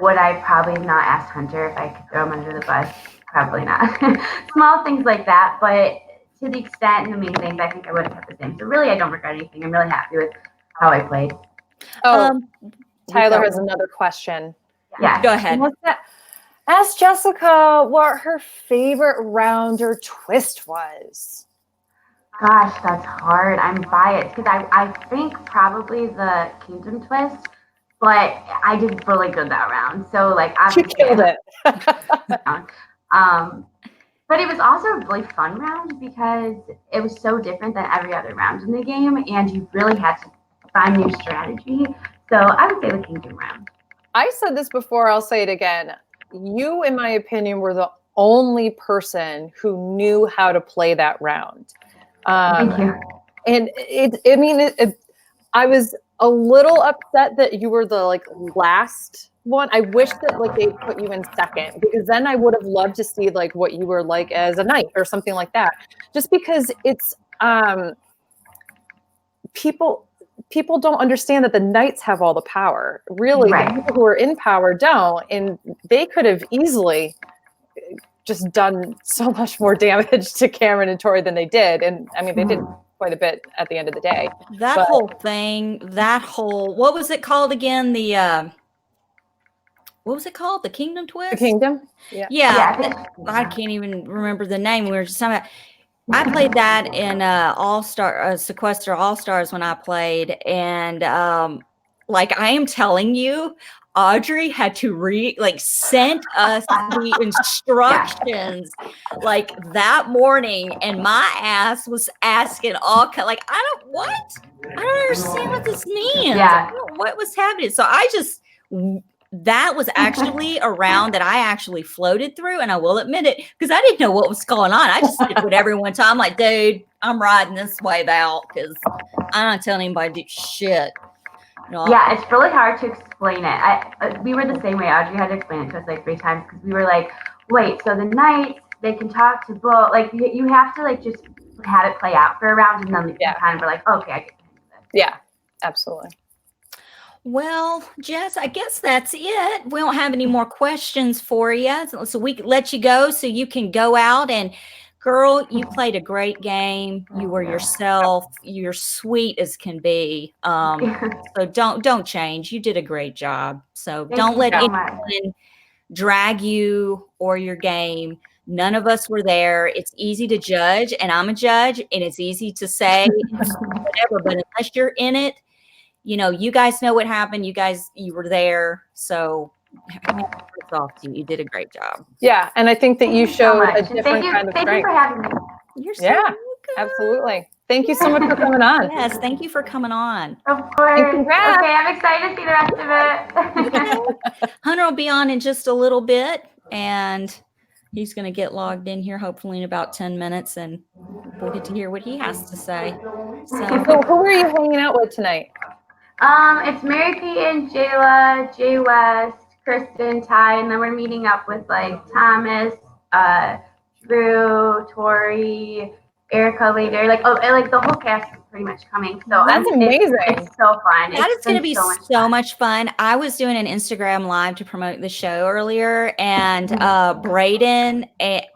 Would I probably have not asked Hunter if I could throw him under the bus? Probably not. Small things like that, but to the extent and the main things, I think I would have kept the same. So really, I don't regret anything. I'm really happy with how I played. Tyler has another question. Yeah, go ahead. What's that? Ask Jessica what her favorite round or twist was. Gosh, that's hard. I'm biased because I think probably the Kingdom twist, but I did really good that round. So like, you killed it. But it was also a really fun round because it was so different than every other round in the game, and you really had to find new strategy. So I would say the Kingdom round. I said this before, I'll say it again. You, in my opinion, were the only person who knew how to play that round. Thank you. And I was a little upset that you were the last one. I wish that they put you in second, because then I would have loved to see what you were like as a knight or something like that. Just because it's people don't understand that the knights have all the power. Really, right. The people who are in power don't, and they could have easily just done so much more damage to Cameron and Tori than they did. And I mean, they did quite a bit at the end of the day. Whole thing, what was it called again? What was it called? The Kingdom twist? The Kingdom? Yeah. I can't even remember the name. We were just talking about. I played that in Sequester All-Stars when I played. And I am telling you, Audrey had to sent us the instructions that morning, and my ass was asking all I don't understand what this means. Yeah. What was happening? So that was actually a round that I actually floated through, and I will admit it, because I didn't know what was going on. I just did what everyone told. I'm like, dude, I'm riding this wave out because I'm not telling anybody to do shit. Yeah, it's really hard to explain it. We were the same way. Audrey had to explain it to us 3 times, because we were like, wait, so the knights, they can talk to both. You have to just have it play out for a round, and then you kind of were like, okay, I get this. Yeah, absolutely. Well, Jess, I guess that's it. We don't have any more questions for you. So we let you go so you can go out and, girl, you played a great game. You were yourself. You're sweet as can be. So don't change. You did a great job. So don't let anyone drag you or your game. None of us were there. It's easy to judge, and I'm a judge, and it's easy to say whatever, but unless you're in it, you guys know what happened. You were there. So it's off to you. You did a great job. Yeah. And I think that you showed a different kind of strength. Thank you for having me. You're so welcome. Absolutely. Thank you so much for coming on. Yes. Thank you for coming on. Of course. And congrats. Okay. I'm excited to see the rest of it. Hunter will be on in just a little bit. And He's going to get logged in here hopefully in about 10 minutes, and we'll get to hear what he has to say. So who are you hanging out with tonight? It's Mary Peyton, Jayla, Jay West, Kristen, Ty, and then we're meeting up with like Thomas, Drew, Tori, Erica later. Like the whole cast is pretty much coming. So that's amazing. It's so fun. That is going to be so much fun. I was doing an Instagram live to promote the show earlier, and Braden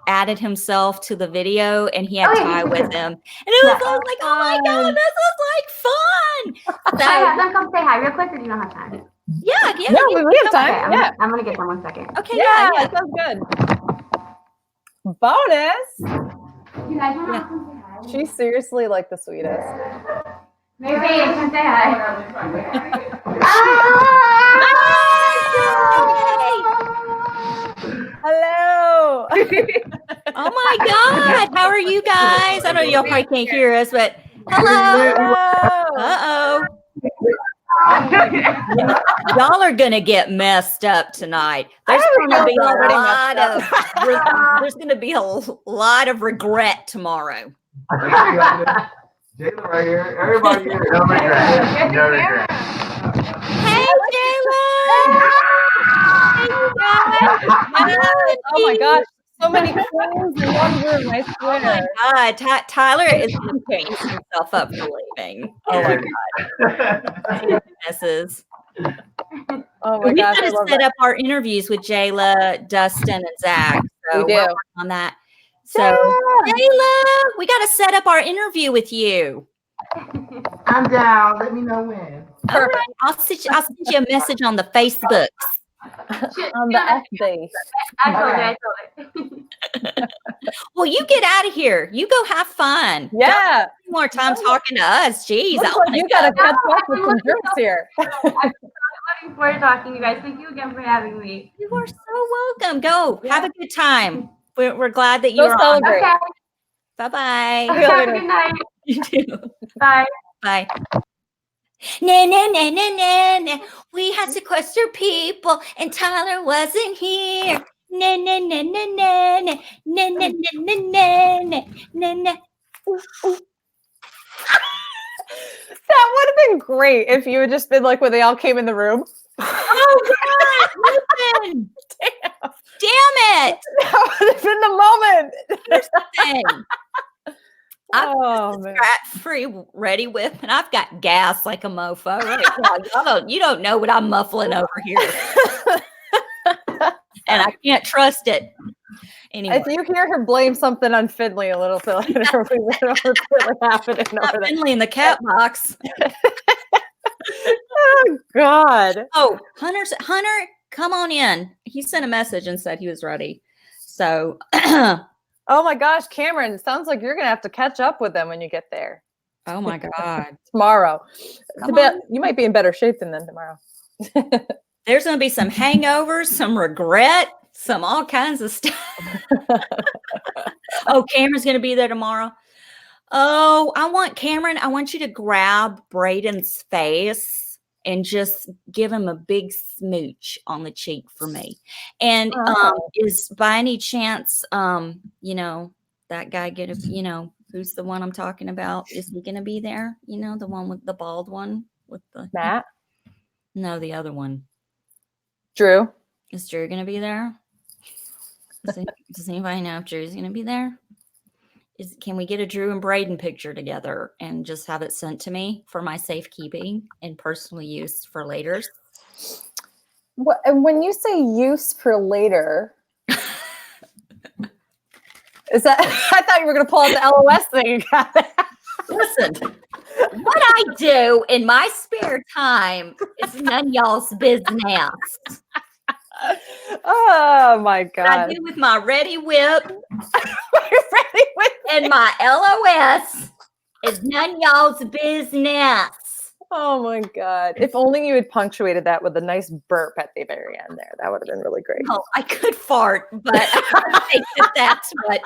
added himself to the video, and he had Ty with him. And it was like, oh my God, this is like fun. So, come say hi real quick, or do you not have time? Yeah, we have time. Okay, I'm gonna get them 1 second. Okay, yeah, sounds good. Bonus. You guys want to come say hi? She's seriously like the sweetest. Mary Peyton, come say hi. Hello. Oh my God. How are you guys? I know y'all probably can't hear us, but hello. Uh-oh. Y'all are gonna get messed up tonight. There's gonna be a lot of regret tomorrow. Jayla right here. Everybody here. No regret. No regret. Hey, Jayla. Hey, you guys. Oh my gosh. So many queens in one room, I swear. Oh my God. Tyler is going to pace himself up for leaving. Oh my God. Messes. Oh my We gosh. got to set up our interviews with Jayla, Dustin, and Zach. So we do. we're working on that. So, Jayla, we got to set up our interview with you. I'm down. Let me know when. All right. I'll send you a message on the Facebooks. On the FB. I told it. Well, you get out of here. You go have fun. Yeah. Don't more time talking to us. Jeez. You got to catch up with some drinks here. I'm looking forward to talking to you guys. Thank you again for having me. You are so welcome. Go. Have a good time. We're glad that Go you're on. celebrate. Okay. Bye-bye. Okay. Have a good night. You too. Bye. Bye. Nah. We had sequester people and Tyler wasn't here. Nah. That would have been great if you had just been like when they all came in the room. Oh God, listen. Damn it. That would have been the moment. Listen. I've got man. scratch-free Ready Whip, and I've got gas like a mofo right now. You don't know what I'm muffling over here. And I can't trust it. Anyway. If you hear her blame something on Finley a little bit later, we don't know what's really happening Not over there. Finley in the cat box. Oh, God. Oh, Hunter, come on in. He sent a message and said he was ready. So, Oh, my gosh, Cameron, it sounds like you're going to have to catch up with them when you get there. oh my God. Tomorrow. Come on. You might be in better shape than them tomorrow. There's going to be some hangovers, some regret, some all kinds of stuff. Oh, Cameron's going to be there tomorrow. Oh, I want you to grab Braden's face and just give him a big smooch on the cheek for me. And is by any chance, that guy who's the one I'm talking about? Is he going to be there? The one with the bald one with the Matt? No, the other one. Drew? Is Drew going to be there? Does anybody know if Drew's going to be there? Can we get a Drew and Braden picture together and just have it sent to me for my safekeeping and personal use for later? And when you say use for later, is that? I thought you were going to pull out the LOS thing. Listen, what I do in my spare time is none of y'all's business. Oh my What God. I do with my Ready Whip Ready with and my LOS is none of y'all's business. Oh my God. If only you had punctuated that with a nice burp at the very end there. That would have been really great. Oh, I could fart, but I think that's what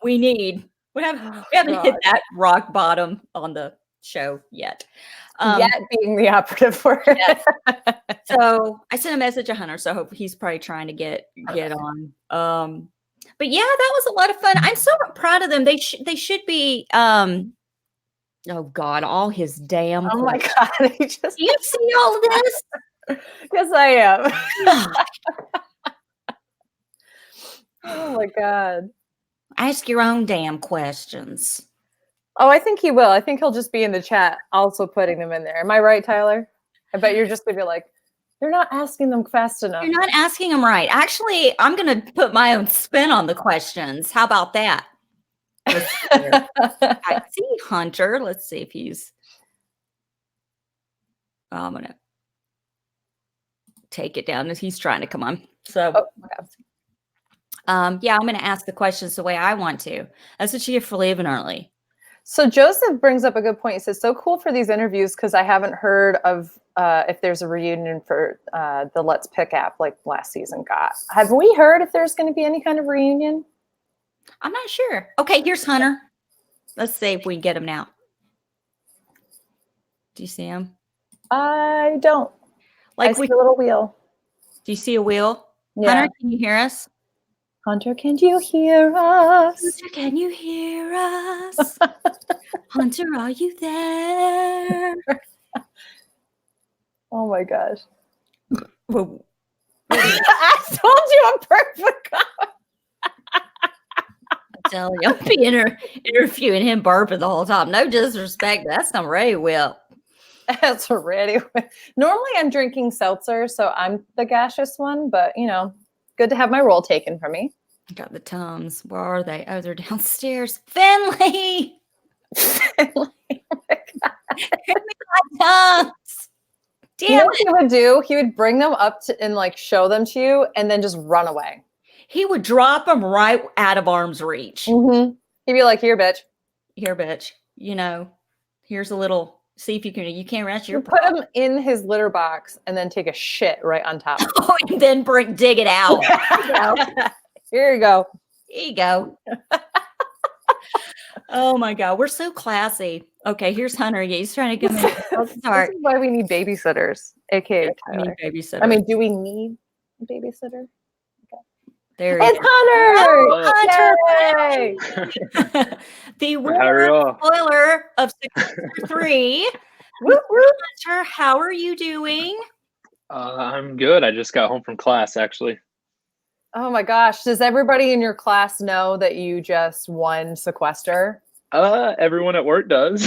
we need. We haven't hit that rock bottom on the show yet. Yet being the operative word. Yes. So I sent a message to Hunter, so I hope he's probably trying to get on. But yeah, that was a lot of fun. I'm so proud of them. They should be. Oh God, all his damn. Oh my God, Do you see all of this? Yes, I am. Oh my God. Ask your own damn questions. Oh, I think he will. I think he'll just be in the chat also putting them in there. Am I right, Tyler? I bet you're just going to be like, they're not asking them fast enough. You're not asking them right. Actually, I'm going to put my own spin on the questions. How about that? I see Hunter. Let's see if he's. I'm going to take it down as he's trying to come on. So, yeah, I'm going to ask the questions the way I want to. That's what you get for leaving early. So Joseph brings up a good point. He says, so cool for these interviews because I haven't heard of if there's a reunion for the Let's Pick app like last season got. Have we heard if there's going to be any kind of reunion? I'm not sure. Okay, here's Hunter. Let's see if we can get him now. Do you see him? I don't. Like I see a little wheel. Do you see a wheel? Yeah. Hunter, can you hear us? Hunter, can you hear us? Hunter, can you hear us? Hunter, are you there? Oh my gosh. Whoa. I told you I'm perfect. I'm telling you, I'll be interviewing him burping the whole time. No disrespect. That's not right, Will. That's already. Normally I'm drinking seltzer, so I'm the gaseous one, but you know, good to have my role taken from me. I got the Tums. Where are they? Oh, they're downstairs. Finley! Oh my God. Give me my Tums. You know what he would do? He would bring them up to and like show them to you and then just run away. He would drop them right out of arm's reach. Mm-hmm. He'd be like, here, bitch. Here, bitch. You know, here's a little, see if you can't rest your put him in his litter box and then take a shit right on top. Oh, and then dig it out. Here you go. Here you go. Oh my God, we're so classy. Okay, here's Hunter. Yeah, he's trying to give me a start. This is why we need babysitters, aka Tyler. Babysitter. I mean, do we need a babysitter? Okay. There it's Hunter. Oh, Hunter! The winner spoiler of Sequester 3. Whoop, whoop. Hunter, how are you doing? I'm good. I just got home from class, actually. Oh my gosh. Does everybody in your class know that you just won Sequester? Everyone at work does.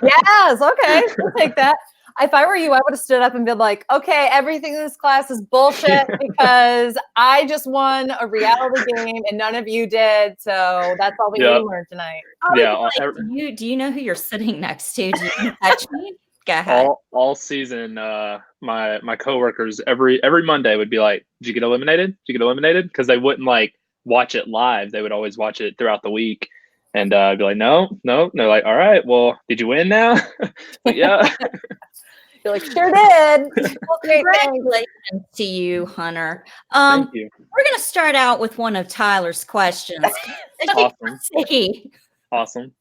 Yes. Okay. We'll take that. If I were you, I would have stood up and been like, okay, everything in this class is bullshit because I just won a reality game and none of you did. So that's all we need to learn tonight. Do you know who you're sitting next to? Do you touch me? Go ahead. All season, my coworkers every Monday would be like, "Did you get eliminated? Did you get eliminated?" Because they wouldn't like watch it live. They would always watch it throughout the week, and I'd be like, "No." And they're like, "All right, well, did you win now?" Like, yeah. You're like, "Sure did." Well, congratulations to you, Hunter. Thank you. We're gonna start out with one of Tyler's questions. Awesome.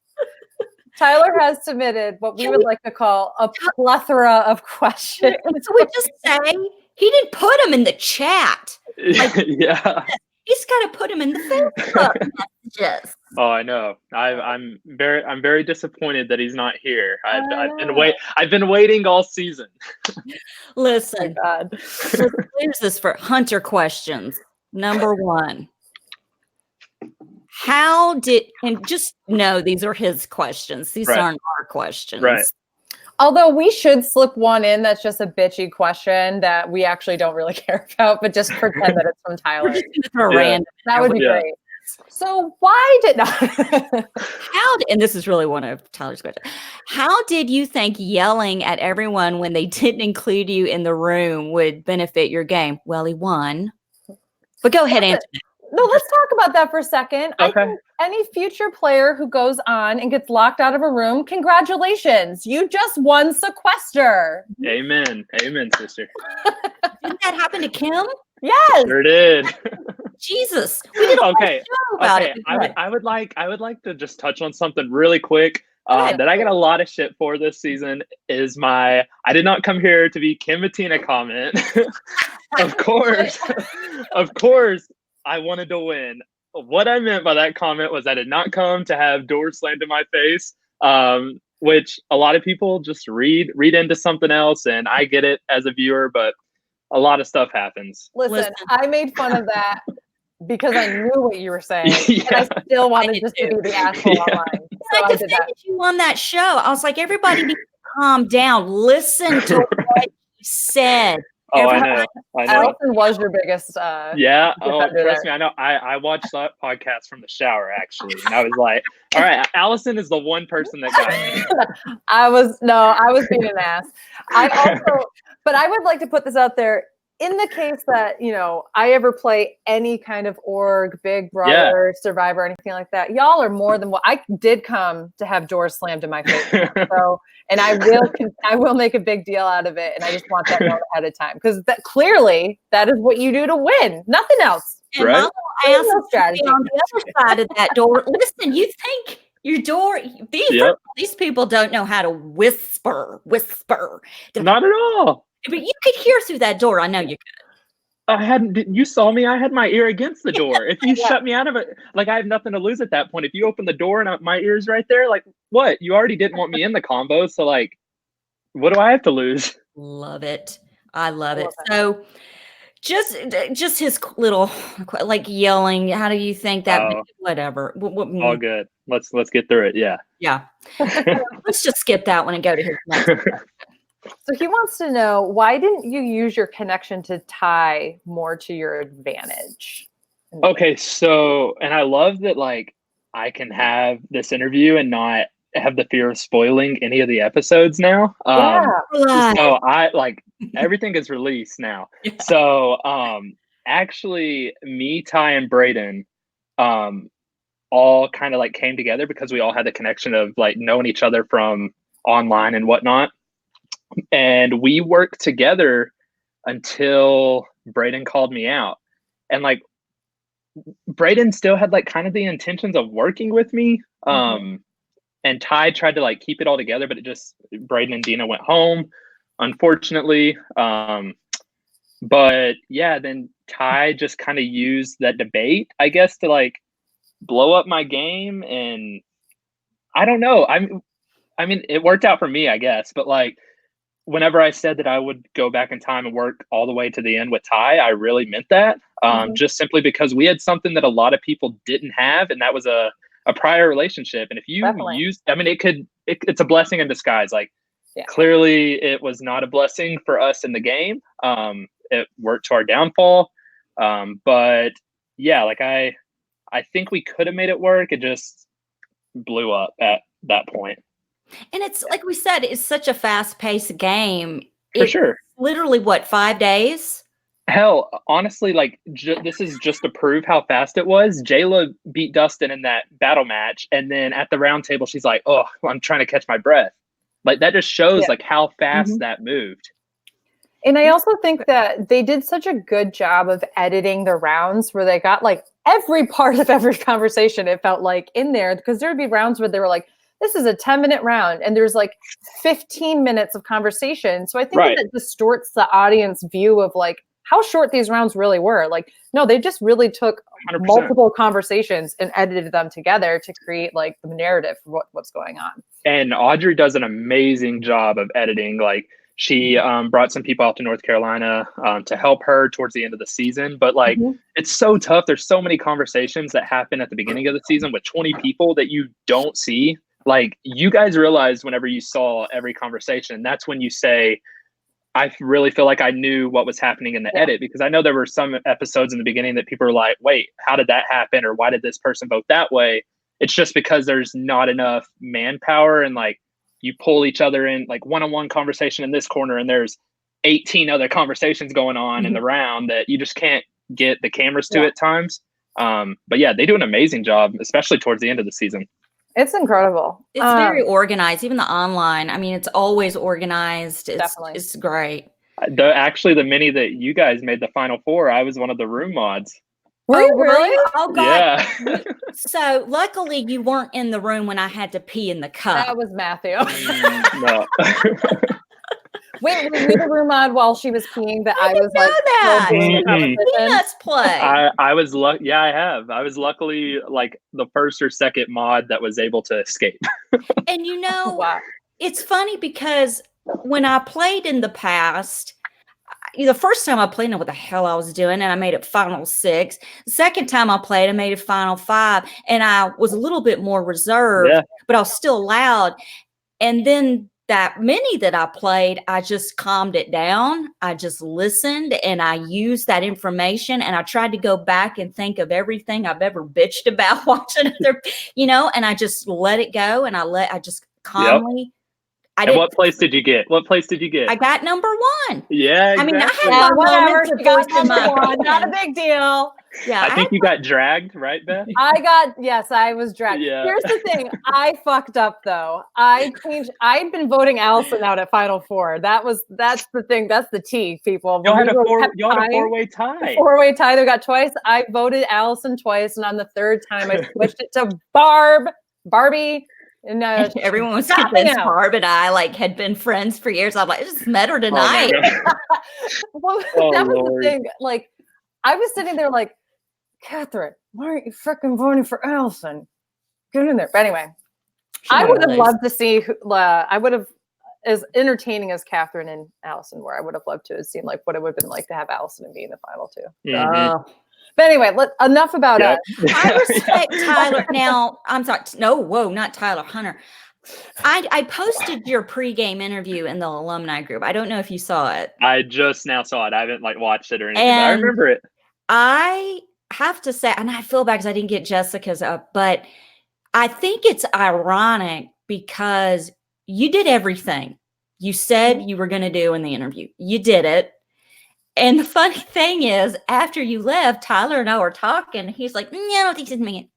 Tyler has submitted what we would like to call a plethora of questions. So we just say he didn't put them in the chat. Yeah. He's got to put them in the Facebook messages. Oh, I know. I'm very disappointed that he's not here. I've been waiting all season. Listen, oh God. Here's this for Hunter questions. Number 1. And just know these are his questions. These aren't our questions. Right. Although we should slip one in that's just a bitchy question that we actually don't really care about, but just pretend that it's from Tyler. Random. That would be great. So why did not? And this is really one of Tyler's questions. How did you think yelling at everyone when they didn't include you in the room would benefit your game? Well, he won. But go ahead, answer. No, let's talk about that for a second. Okay. I think any future player who goes on and gets locked out of a room, congratulations. You just won Sequester. Amen, sister. Didn't that happen to Kim? Yes. Sure did. Jesus. We did a whole show about it. I would like to just touch on something really quick. that I get a lot of shit for this season is I did not come here to be Kim Mattina comment. Of course, of course, I wanted to win. What I meant by that comment was I did not come to have doors slammed in my face, which a lot of people just read into something else, and I get it as a viewer, but a lot of stuff happens. Listen, I made fun of that because I knew what you were saying, and I still wanted just to be the asshole online. So I defended you on that show. I was like, everybody needs to calm down. Listen to what you said. Oh, I know. Allison was your biggest. Yeah. Oh, trust me. I know. I watched that podcast from the shower actually, and I was like, "All right, Allison is the one person that got me." I was being an ass. But I would like to put this out there. In the case that, I ever play any kind of org, Big Brother, Survivor, anything like that, y'all are more than what I did come to have doors slammed in my face. So, and I will make a big deal out of it. And I just want that known ahead of time because clearly that is what you do to win. Nothing else. And right? I asked strategy on the other side of that door. Listen, you think your door, these people don't know how to whisper. Not at all. But you could hear through that door. I know you could. You saw me. I had my ear against the door. If you shut me out of it, like I have nothing to lose at that point. If you open the door and my ear's right there, like what? You already didn't want me in the combo. So like, what do I have to lose? Love it. I love it. So just his little like yelling. How do you think that? Whatever. All good. Let's get through it. Yeah. Yeah. Let's just skip that one and go to his next. So he wants to know, why didn't you use your connection to Ty more to your advantage? Okay, so, and I love that, like, I can have this interview and not have the fear of spoiling any of the episodes now. So everything is released now. Yeah. So, actually, me, Ty, and Braden, all kind of like came together because we all had the connection of like knowing each other from online and whatnot. And we worked together until Braden called me out. And like Braden still had like kind of the intentions of working with me. And Ty tried to like keep it all together, but Braden and Dina went home, unfortunately. But yeah, then Ty just kind of used that debate, I guess, to like blow up my game. And I don't know. I mean, it worked out for me, I guess, but like, whenever I said that I would go back in time and work all the way to the end with Ty, I really meant that. Just simply because we had something that a lot of people didn't have, and that was a prior relationship. And if you it's a blessing in disguise. Like clearly it was not a blessing for us in the game. It worked to our downfall. But yeah, like I think we could have made it work. It just blew up at that point. And it's like we said, it's such a fast-paced game. For sure. Literally, 5 days? Hell, honestly, like this is just to prove how fast it was. Jayla beat Dustin in that battle match, and then at the round table, she's like, "Oh, I'm trying to catch my breath." Like that just shows like how fast that moved. And I also think that they did such a good job of editing the rounds where they got like every part of every conversation. It felt like in there, because there would be rounds where they were like, this is a 10-minute round and there's like 15 minutes of conversation. So I think that distorts the audience view of like how short these rounds really were. Like, no, they just really took 100%. Multiple conversations and edited them together to create like the narrative for what's going on. And Audrey does an amazing job of editing. Like she brought some people out to North Carolina to help her towards the end of the season. But like, it's so tough. There's so many conversations that happen at the beginning of the season with 20 people that you don't see. Like you guys realized whenever you saw every conversation, that's when you say, I really feel like I knew what was happening in the edit, because I know there were some episodes in the beginning that people were like, wait, how did that happen? Or why did this person vote that way? It's just because there's not enough manpower, and like you pull each other in like one-on-one conversation in this corner and there's 18 other conversations going on in the round that you just can't get the cameras to at times. But yeah, they do an amazing job, especially towards the end of the season. It's incredible. It's very organized. Even the online. I mean, it's always organized. It's great. The mini that you guys made the final four, I was one of the room mods. Were you really? Oh God. Yeah. So luckily you weren't in the room when I had to pee in the cup. That was Matthew. No. Wait, were you the room mod while she was peeing that I was like that. doing the competition? Peanuts play. I was lucky. Yeah, I have. I was luckily like the first or second mod that was able to escape. And you know, Wow. it's funny because when I played in the past, the first time I played, I know what the hell I was doing, and I made it final 6. The second time I played, I made it final 5, and I was a little bit more reserved, but I was still loud. And then that many that I played, I just calmed it down. I just listened and I used that information and I tried to go back and think of everything I've ever bitched about watching other, and I just let it go and I just calmly. And what place did you get? What place did you get? I got number 1. Yeah, exactly. I mean, I had my whatever. moments of She got voicing my number 1. opinion. Not a big deal. Yeah, I think you got dragged, right, Beth? Yes, I was dragged. Yeah. Here's the thing. I fucked up though. I'd been voting Allison out at Final 4. That's the thing. That's the T, people. Y'all had a 4-way tie. 4-way tie. They got twice. I voted Allison twice, and on the third time I switched it to Barbie. And everyone was convinced Barb and I had been friends for years. I'm like, I just met her tonight. Well, that was the thing. Like, I was sitting there like, Catherine, why aren't you freaking voting for Allison? Get in there. But anyway, I would have loved to see I would have, as entertaining as Catherine and Allison were, I would have loved to have seen what it would have been like to have Allison and be in the final 2. Mm-hmm. But anyway, enough about us. I respect Tyler. Now, I'm sorry. No, whoa, not Tyler, Hunter. I posted your pregame interview in the alumni group. I don't know if you saw it. I just now saw it. I haven't watched it or anything, but I remember it. I have to say, and I feel bad because I didn't get Jessica's up, but I think it's ironic because you did everything you said you were going to do in the interview. You did it. And the funny thing is, after you left, Tyler and I were talking. He's like, I don't think he's going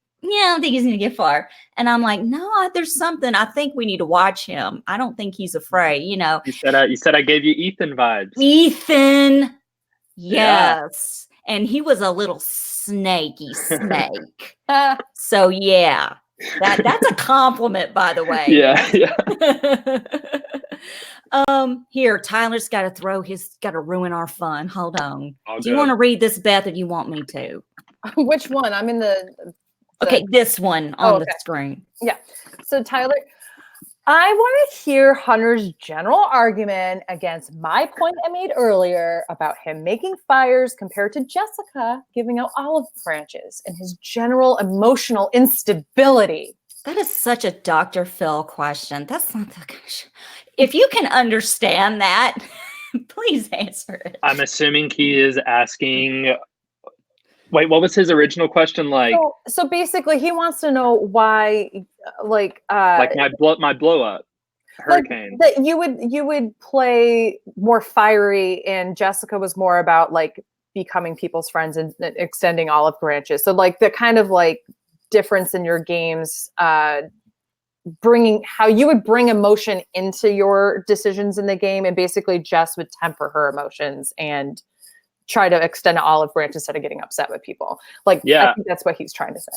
to get far. And I'm like, no, there's something. I think we need to watch him. I don't think he's afraid, You said I gave you Ethan vibes. Ethan. Yes. Yeah. And he was a little snaky snake. So, yeah. That's a compliment, by the way. Yeah. Here, Tyler's got to ruin our fun. Hold on. All Do you want to read this, Beth, or do you want me to? Which one? I'm in the okay, this one on the screen. Yeah. So Tyler, I want to hear Hunter's general argument against my point I made earlier about him making fires compared to Jessica giving out olive branches and his general emotional instability. That is such a Dr. Phil question. That's not the question. If you can understand that, please answer it. I'm assuming he is asking. Wait, what was his original question? So basically, he wants to know why, my blow up hurricane. That you would play more fiery, and Jessica was more about becoming people's friends and extending olive branches. So the kind of difference in your games, bringing how you would bring emotion into your decisions in the game, and basically Jess would temper her emotions and try to extend an olive branch instead of getting upset with people. I think that's what he's trying to say.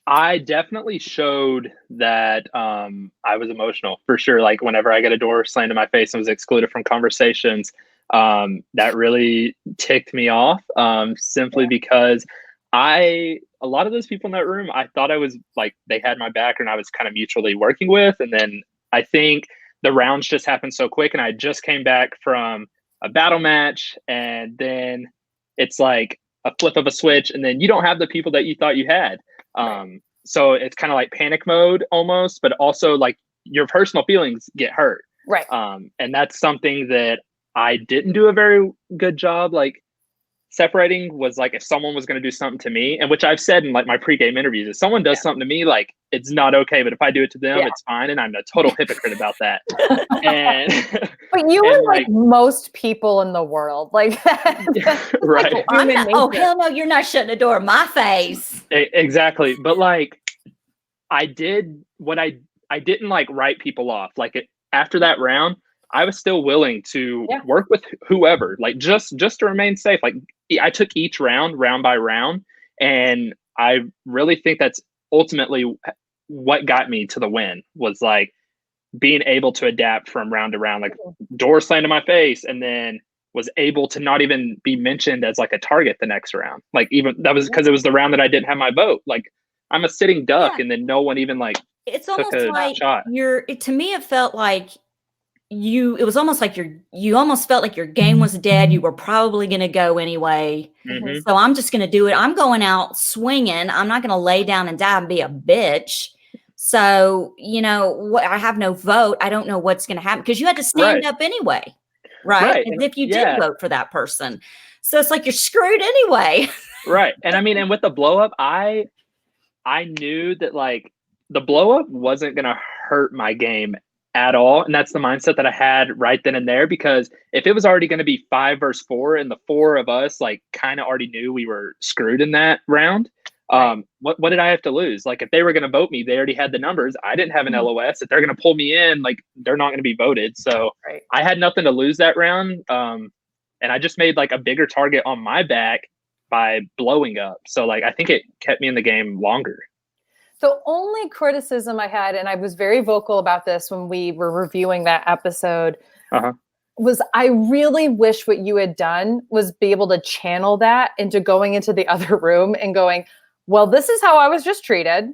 I definitely showed that I was emotional for sure. Whenever I got a door slammed in my face and was excluded from conversations, that really ticked me off, simply because a lot of those people in that room, I thought I was they had my back and I was kind of mutually working with. And then I think the rounds just happened so quick, and I just came back from a battle match, and then it's a flip of a switch, and then you don't have the people that you thought you had. So it's kind of panic mode almost, but also your personal feelings get hurt. Right. And that's something that I didn't do a very good job separating, was if someone was going to do something to me, and which I've said in my pregame interviews, if someone does something to me, it's not okay, but if I do it to them, it's fine, and I'm a total hypocrite about that. But you were most people in the world, right? Oh hell no, you're not shutting the door in my face. Exactly, but I did what I didn't write people off. After that round, I was still willing to Yeah. work with whoever, like just to remain safe. Like I took each round by round, and I really think that's ultimately what got me to the win, was like being able to adapt from round to round. Like door slammed in my face, and then was able to not even be mentioned as like a target the next round. Like even that was because it was the round that I didn't have my boat. Like I'm a sitting duck, Yeah. and then no one even like It's took almost a like shot. to me, it felt like it was almost like you almost felt like your game was dead. You were probably going to go anyway. Mhm. So I'm just going to do it. I'm going out swinging. I'm not going to lay down and die and be a bitch. So, I have no vote. I don't know what's going to happen, because you had to stand up anyway. Right. As if you did vote for that person. So it's like you're screwed anyway. Right. And I mean, and with the blow up, I knew that like the blow up wasn't going to hurt my game at all. And that's the mindset that I had right then and there, because if it was already going to be 5 versus 4 and the 4 of us like kind of already knew we were screwed in that round, what did I have to lose? Like if they were going to vote me, they already had the numbers. I didn't have an LOS. If they're going to pull me in, like they're not going to be voted. So I had nothing to lose that round. And I just made like a bigger target on my back by blowing up. So like I think it kept me in the game longer. The only criticism I had, and I was very vocal about this when we were reviewing that episode, was I really wish what you had done was be able to channel that into going into the other room and going, well, this is how I was just treated.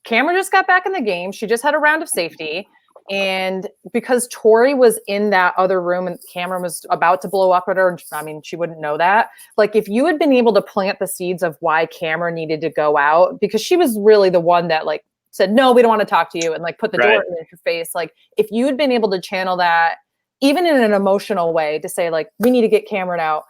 Cameron just got back in the game. She just had a round of safety. And because Tori was in that other room and Cameron was about to blow up at her, I mean, she wouldn't know that. Like if you had been able to plant the seeds of why Cameron needed to go out, because she was really the one that like said, no, we don't want to talk to you, and like put the door in your face. Like if you had been able to channel that, even in an emotional way, to say like, we need to get Cameron out,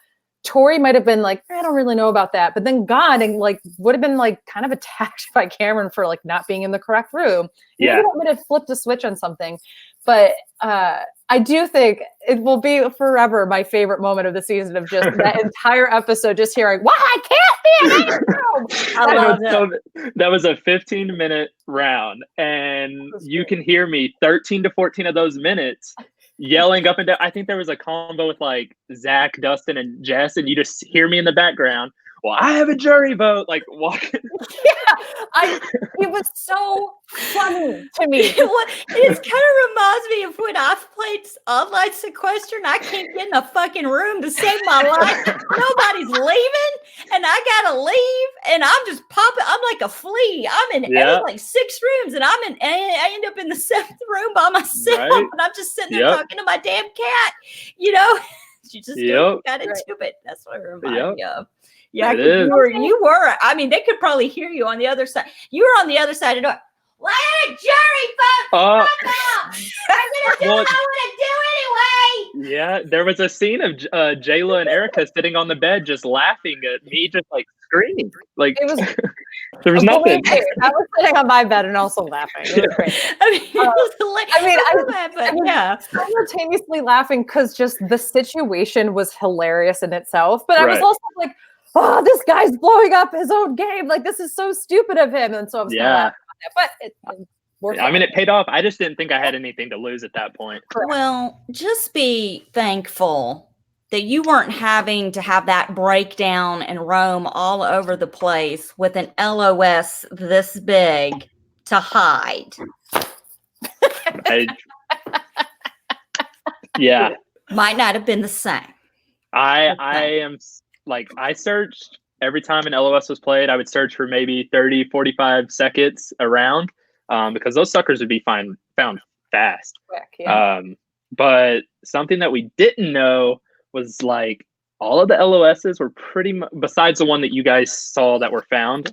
Tori might have been like, I don't really know about that, but then gone and like would have been like kind of attacked by Cameron for like not being in the correct room. Maybe that would have flipped a switch on something. But I do think it will be forever my favorite moment of the season, of just that entire episode, just hearing, why I can't be in that room. I love it. That was a 15-minute round, and you can hear me 13 to 14 of those minutes yelling up and down. I think there was a combo with like Zach, Dustin, and Jess, and you just hear me in the background. Well, I have a jury vote. Like walking. It was so funny to me. It kind of reminds me of when I've played online Sequester and I can't get in a fucking room to save my life. Nobody's leaving, and I gotta leave, and I'm just popping. I'm like a flea. I'm in like 6 rooms, and I end up in the 7th room by myself, and I'm just sitting there talking to my damn cat. You just got into it. That's what it reminds me of. Yeah, you were. I mean, they could probably hear you on the other side. You were on the other side of the door. Let a jury vote. I'm gonna do what I want to do anyway. Yeah, there was a scene of Jayla and Erica sitting on the bed just laughing at me, just like screaming. Like it was, there was nothing. I was sitting on my bed and also laughing. It was great. I mean, simultaneously laughing because just the situation was hilarious in itself. But I was also like, oh, this guy's blowing up his own game. Like, this is so stupid of him. And so I'm still laughing at it. But it worked out. I mean, it paid off. I just didn't think I had anything to lose at that point. Well, just be thankful that you weren't having to have that breakdown and roam all over the place with an LOS this big to hide. Might not have been the same. I am... Like I searched every time an LOS was played, I would search for maybe 30, 45 seconds around because those suckers would be found fast. Quick, but something that we didn't know was like all of the LOSs were pretty much, besides the one that you guys saw that were found,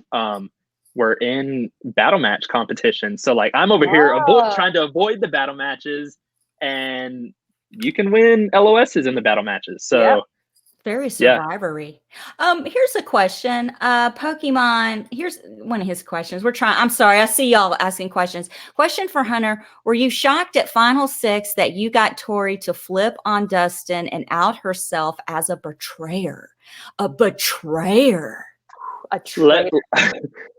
were in battle match competition. So like I'm over here trying to avoid the battle matches, and you can win LOSs in the battle matches. So very survivory. Here's a question. Pokemon, here's one of his questions. I'm sorry, I see y'all asking questions. Question for Hunter. Were you shocked at Final 6 that you got Tori to flip on Dustin and out herself as a betrayer? A betrayer. A traitor.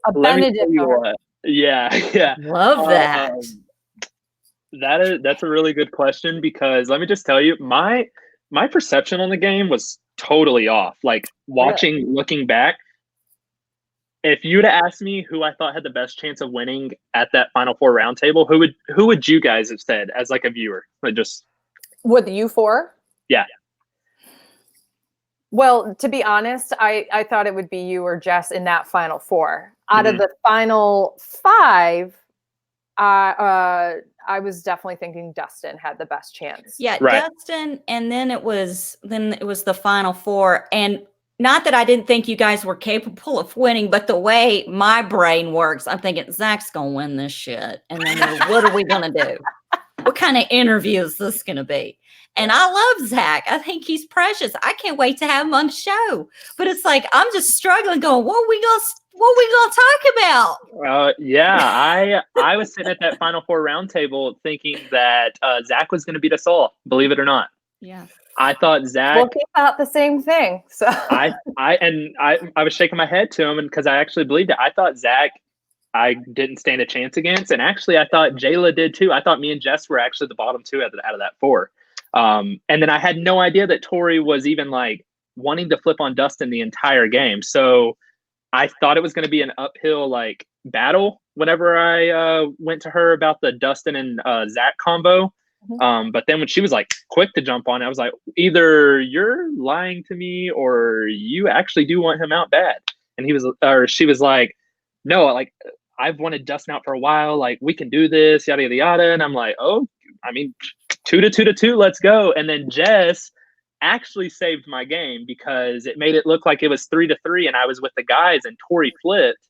A Benedict. Yeah. Love that. That's a really good question, because let me just tell you, my perception on the game was totally off. Like, looking back, if you'd have asked me who I thought had the best chance of winning at that Final Four roundtable, who would you guys have said as like a viewer? Like, just With you four? Yeah. Well, to be honest, I thought it would be you or Jess in that Final Four. Out of the Final 5, I was definitely thinking Dustin had the best chance. Yeah, Right. Dustin, and then it was the Final Four. And not that I didn't think you guys were capable of winning, but the way my brain works, I'm thinking Zach's gonna win this shit. And then what are we gonna do? What kind of interview is this gonna be? And I love Zach. I think he's precious. I can't wait to have him on the show. But it's like I'm just struggling, going, what are we gonna talk about? Yeah, I was sitting at that Final Four roundtable thinking that Zach was going to beat us all. Believe it or not. Yeah. I thought Zach. Well, he thought the same thing. So I was shaking my head to him, and because I actually believed it. I thought Zach, I didn't stand a chance against, and actually I thought Jayla did too. I thought me and Jess were actually the bottom 2 out of that 4. And then I had no idea that Tori was even like wanting to flip on Dustin the entire game. So I thought it was going to be an uphill like battle whenever I went to her about the Dustin and Zach combo. But then when she was like quick to jump on, I was like, either you're lying to me or you actually do want him out bad. And she was like, no, like I've wanted Dustin out for a while. Like we can do this, yada, yada, yada. And I'm like, oh, I mean, 2 to 2, let's go. And then Jess actually saved my game because it made it look like it was 3 to 3 and I was with the guys and Tori flipped.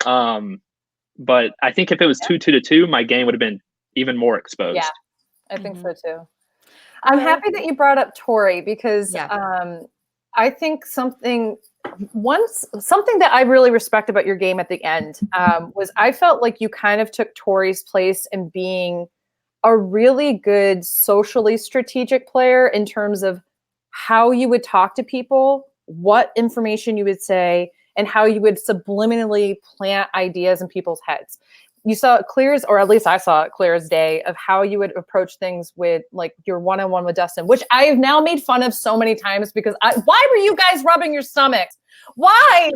But I think if it was 2 to 2, my game would have been even more exposed. yeah, I think so too. I'm happy that you brought up Tori because I think something that I really respect about your game at the end was I felt like you kind of took Tori's place in being a really good socially strategic player in terms of how you would talk to people, what information you would say, and how you would subliminally plant ideas in people's heads. You saw it clear as, or at least I saw it clear as day, of how you would approach things with like your one-on-one with Dustin, which I have now made fun of so many times because why were you guys rubbing your stomachs? Why?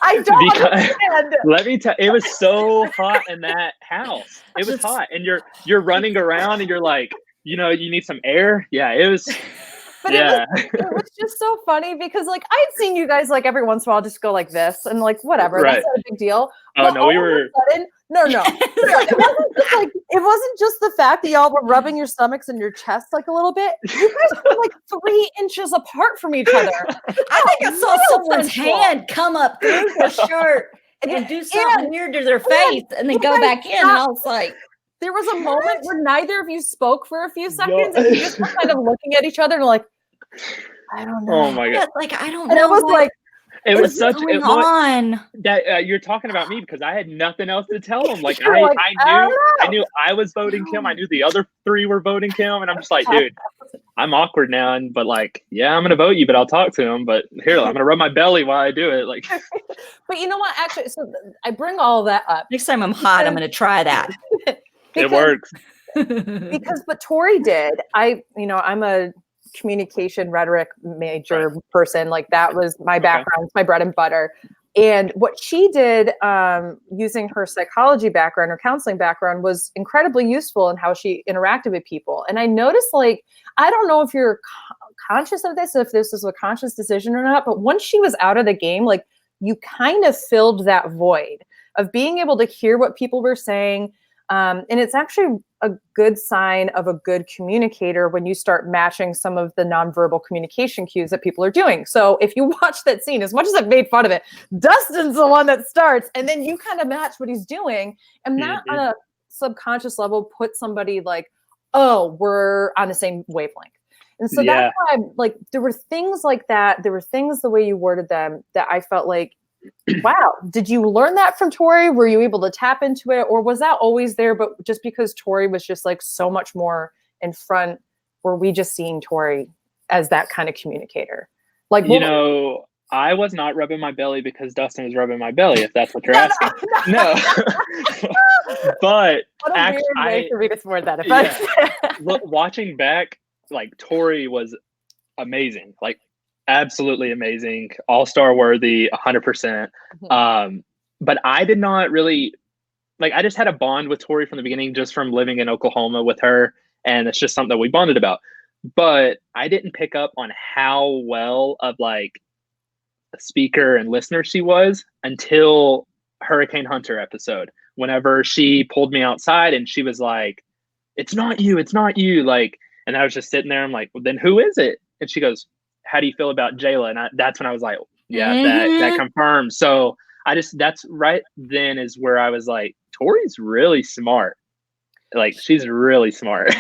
I don't understand. Let me tell you, it was so hot in that house. It was hot. And you're running around and you're like, you need some air. Yeah, it was. But it was just so funny because like I'd seen you guys like every once in a while just go like this and like whatever. Right. That's not a big deal. Oh no, we were. No. It wasn't just the fact that y'all were rubbing your stomachs and your chest like a little bit. You guys were like 3 inches apart from each other. I think I saw someone's hand come up through the shirt and then do something weird to their face and then go back in. And I was like, there was a moment where neither of you spoke for a few seconds and you just were kind of looking at each other and like, I don't know. Oh my god! Like I don't and know. It was like. It was such going on that you're talking about me because I had nothing else to tell them. Like I knew I was voting Kim. I knew the other 3 were voting Kim, and I'm just like, dude, I'm awkward now. But like, yeah, I'm gonna vote you, but I'll talk to him. But here, I'm gonna rub my belly while I do it. Like, but you know what? Actually, so I bring all of that up. Next time I'm hot, I'm gonna try that. It works. But Tori did. I'm a communication rhetoric major person. Like that was my background, my bread and butter. And what she did using her psychology background or counseling background was incredibly useful in how she interacted with people. And I noticed, like, I don't know if you're conscious of this, if this is a conscious decision or not, but once she was out of the game, like you kind of filled that void of being able to hear what people were saying. And it's actually a good sign of a good communicator when you start matching some of the nonverbal communication cues that people are doing. So if you watch that scene, as much as I've made fun of it, Dustin's the one that starts, and then you kind of match what he's doing, and that on a subconscious level put somebody like, oh, we're on the same wavelength. And so that's why like there were things like that. There were things the way you worded them that I felt like, wow, did you learn that from Tori? Were you able to tap into it? Or was that always there? But just because Tori was just like so much more in front, were we just seeing Tori as that kind of communicator? Like, I was not rubbing my belly because Dustin was rubbing my belly, if that's what you're asking. No. But what a weird way for me to support that. Look, watching back, like Tori was amazing, like absolutely amazing, all-star worthy, 100%. But I did not really like. I just had a bond with Tori from the beginning, just from living in Oklahoma with her, and it's just something that we bonded about. But I didn't pick up on how well of like a speaker and listener she was until Hurricane Hunter episode. Whenever she pulled me outside and she was like, "It's not you, it's not you," like, and I was just sitting there. I'm like, "Well, then who is it?" And she goes, "How do you feel about Jayla?" And that's when I was like, "Yeah, that confirms." So that's right then is where I was like, Tori's really smart. Like, she's really smart.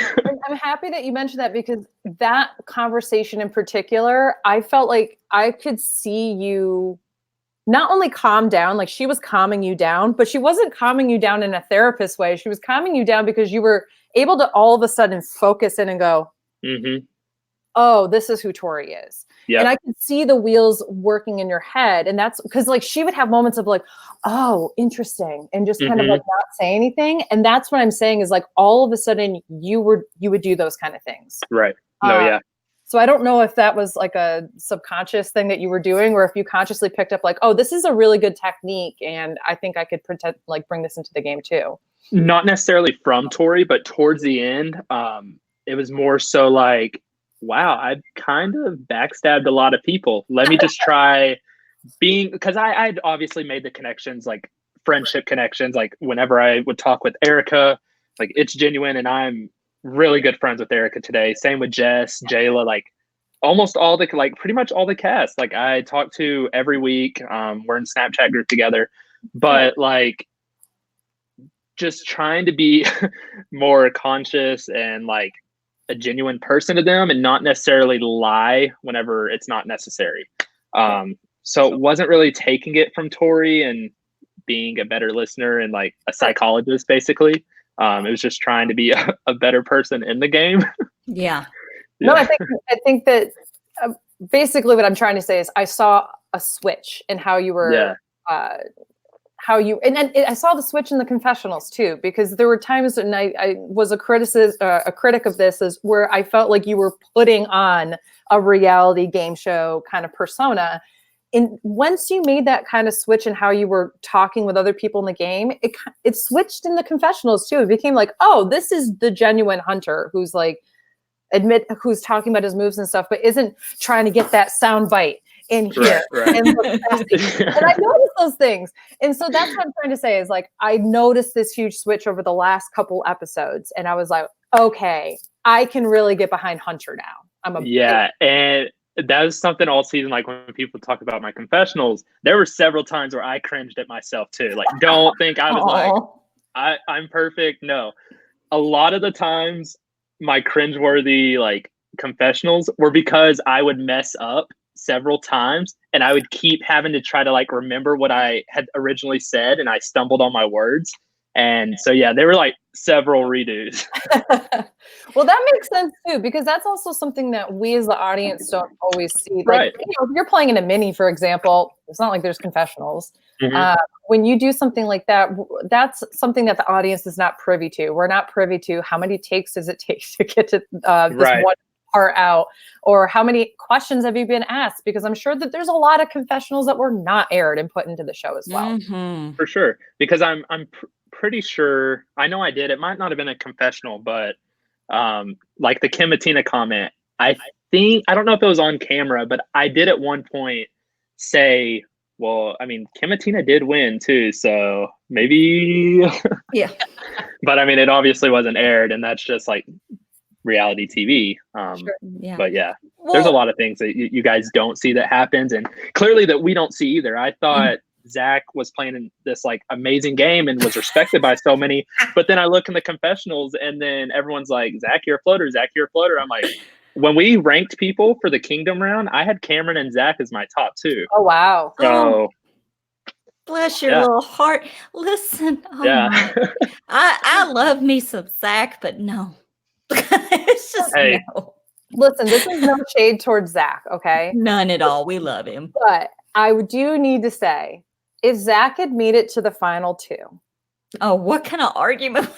I'm happy that you mentioned that, because that conversation in particular, I felt like I could see you not only calm down, like she was calming you down, but she wasn't calming you down in a therapist way. She was calming you down because you were able to all of a sudden focus in and go, oh, this is who Tori is. Yep. And I could see the wheels working in your head. And that's because like she would have moments of like, oh, interesting. And just kind of like not say anything. And that's what I'm saying is like all of a sudden you would do those kind of things. Right. No, yeah. So I don't know if that was like a subconscious thing that you were doing, or if you consciously picked up like, oh, this is a really good technique. And I think I could bring this into the game too. Not necessarily from Tori, but towards the end, it was more so like, wow, I've kind of backstabbed a lot of people. Let me just try being, because I'd obviously made the connections, like friendship connections. Like whenever I would talk with Erica, like it's genuine, and I'm really good friends with Erica today. Same with Jess, Jayla, like almost all the, like pretty much all the cast. Like I talk to every week. We're in Snapchat group together, but like just trying to be more conscious and like a genuine person to them, and not necessarily lie whenever it's not necessary. So it wasn't really taking it from Tori and being a better listener and like a psychologist, basically. It was just trying to be a better person in the game. Yeah. No, I think that basically what I'm trying to say is I saw a switch in how you were, and I saw the switch in the confessionals too, because there were times, and I was a critic of this, is where I felt like you were putting on a reality game show kind of persona. And once you made that kind of switch in how you were talking with other people in the game, it switched in the confessionals too. It became like, oh, this is the genuine Hunter who's like, who's talking about his moves and stuff, but isn't trying to get that sound bite in here. Right. And I noticed those things. And so that's what I'm trying to say is like, I noticed this huge switch over the last couple episodes. And I was like, okay, I can really get behind Hunter now. And that was something all season. Like when people talk about my confessionals, there were several times where I cringed at myself too. Like, don't think I was like, I'm perfect. No, a lot of the times my cringeworthy like confessionals were because I would mess up several times and I would keep having to try to like remember what I had originally said, and I stumbled on my words. And so yeah, there were like several redos. Well, that makes sense too, because that's also something that we as the audience don't always see. Like, if you're playing in a mini, for example, it's not like there's confessionals. When you do something like that, that's something that the audience is not privy to. We're not privy to how many takes does it take to get to this one part out, or how many questions have you been asked, because I'm sure that there's a lot of confessionals that were not aired and put into the show as well. For sure, because I'm pretty sure, I know I did, it might not have been a confessional, but like the Kim Matina comment, I don't know if it was on camera, but I did at one point say, well, I mean, Kim Matina did win too, so maybe yeah. But I mean, it obviously wasn't aired, and that's just like reality TV. But yeah, there's a lot of things that you guys don't see that happens, and clearly that we don't see either. I thought Zach was playing in this like amazing game and was respected by so many, but then I look in the confessionals and then everyone's like, Zach, you're a floater, Zach, you're a floater. I'm like, when we ranked people for the Kingdom round, I had Cameron and Zach as my top two. Oh wow. So bless your little heart. Listen, I love me some Zach, but no. It's just no. Listen, this is no shade towards Zach, okay? None at all. We love him. But I do need to say, if Zach had made it to the final 2. Oh, what kind of argument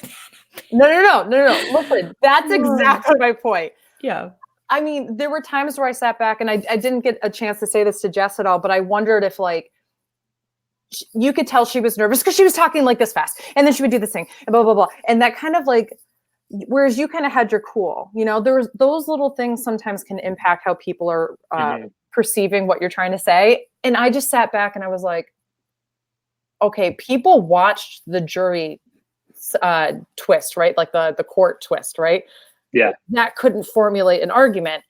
would that No. Listen, that's exactly my point. Yeah. I mean, there were times where I sat back and I didn't get a chance to say this to Jess at all, but I wondered if like, you could tell she was nervous because she was talking like this fast and then she would do this thing and blah, blah, blah. And that kind of like, whereas you kind of had your cool, you know, there's those little things sometimes can impact how people are perceiving what you're trying to say. And I just sat back and I was like, okay, people watched the jury twist, right? Like the court twist, right? Yeah. That couldn't formulate an argument.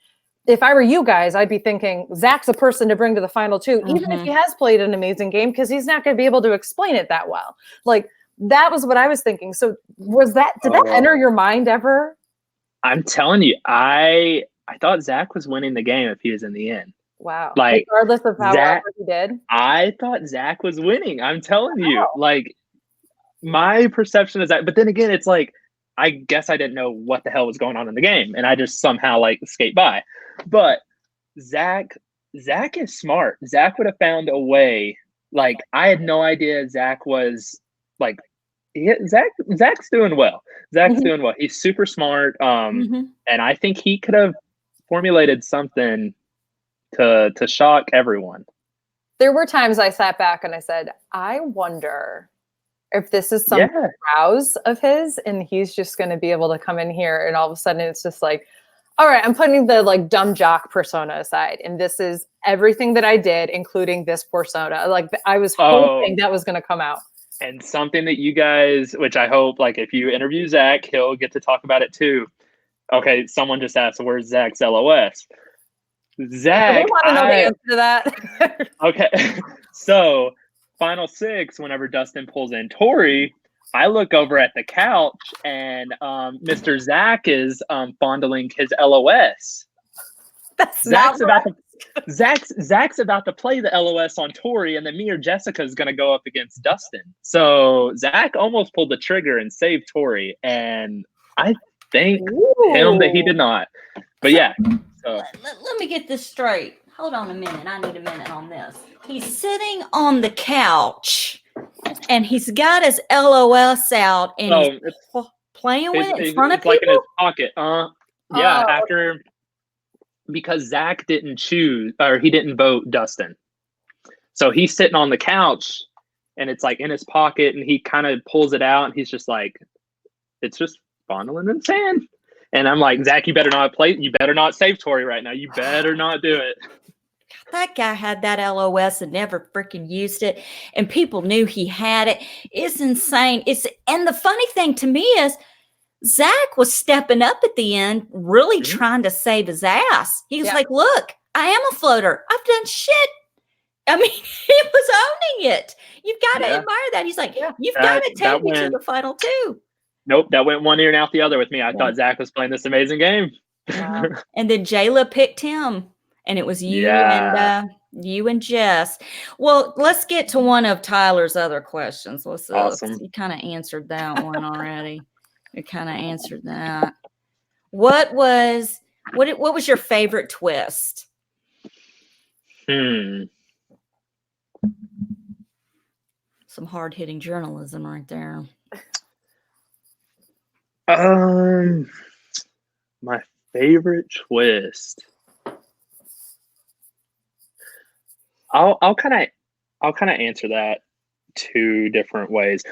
If I were you guys, I'd be thinking Zach's a person to bring to the final 2, even if he has played an amazing game, because he's not going to be able to explain it that well. Like that was what I was thinking. So did that enter your mind ever? I'm telling you, I thought Zach was winning the game if he was in the end. Wow. Like, regardless of how Zach, he did. I thought Zach was winning. I'm telling you, like my perception is that, but then again, it's like, I guess I didn't know what the hell was going on in the game, and I just somehow like skate by. But Zach is smart. Zach would have found a way. Like I had no idea Zach was like Zach's doing well. Zach's doing well. He's super smart. And I think he could have formulated something to shock everyone. There were times I sat back and I said, I wonder if this is some browse of his and he's just going to be able to come in here and all of a sudden it's just like, all right, I'm putting the like dumb jock persona aside and this is everything that I did, including this persona. Like I was hoping that was going to come out. And something that you guys, which I hope, like if you interview Zach, he'll get to talk about it too. Okay, someone just asked, where's Zach's LOS? Zach, I want to know the answer to that. Okay, so Final 6, whenever Dustin pulls in Tori, I look over at the couch and Mr. Zach is fondling his LOS. Zach's about to play the LOS on Tori, and then me or Jessica is going to go up against Dustin. So Zach almost pulled the trigger and saved Tori, and I thank him that he did not. But yeah. So. Let me get this straight. Hold on a minute. I need a minute on this. He's sitting on the couch and he's got his LOS out and he's playing with it in front of people. Like in his pocket. After because Zach didn't choose or he didn't vote Dustin. So he's sitting on the couch and it's like in his pocket and he kind of pulls it out and he's just like, it's just fondling in sand. And I'm like, Zach, you better not play. You better not save Tori right now. You better not do it. That guy had that LOS and never freaking used it. And people knew he had it. It's insane. And the funny thing to me is Zach was stepping up at the end, really trying to save his ass. He was like, look, I am a floater. I've done shit. I mean, he was owning it. You've got to admire that. He's like, you've got to take me to the final 2. Nope, that went one ear and out the other with me. I thought Zach was playing this amazing game. And then Jayla picked him, and it was you and Jess. Well, let's get to one of Tyler's other questions. Awesome. You kind of answered that one already. You kind of answered that. What was your favorite twist? Some hard-hitting journalism right there. My favorite twist. I'll kind of answer that 2 different ways.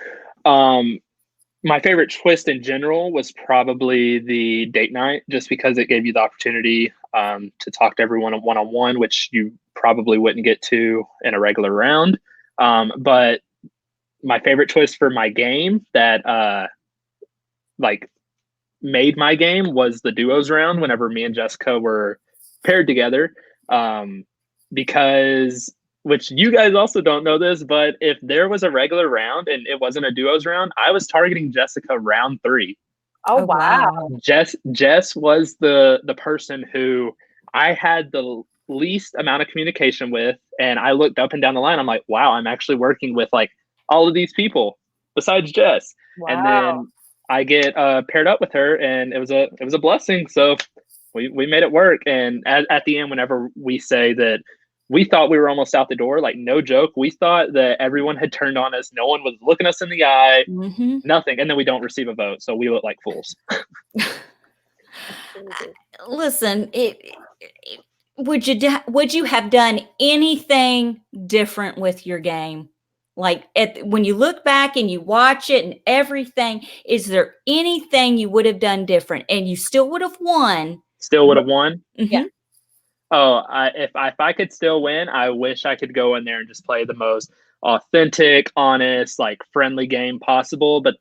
My favorite twist in general was probably the date night, just because it gave you the opportunity to talk to everyone one-on-one, which you probably wouldn't get to in a regular round. But my favorite twist for my game that made my game was the duos round whenever me and Jessica were paired together. Because, which you guys also don't know this, but if there was a regular round and it wasn't a duos round, I was targeting Jessica round 3. Oh, wow. Jess was the person who I had the least amount of communication with. And I looked up and down the line. I'm like, wow, I'm actually working with like all of these people besides Jess. Wow. And then I get paired up with her and it was a blessing. So we made it work. And at the end, whenever we say that we thought we were almost out the door, like no joke, we thought that everyone had turned on us. No one was looking us in the eye, nothing. And then we don't receive a vote. So we look like fools. Listen, would you have done anything different with your game? Like when you look back and you watch it and everything, is there anything you would have done different and you still would have won? Still would have won? Yeah. Oh, if I could still win, I wish I could go in there and just play the most authentic, honest, like friendly game possible. But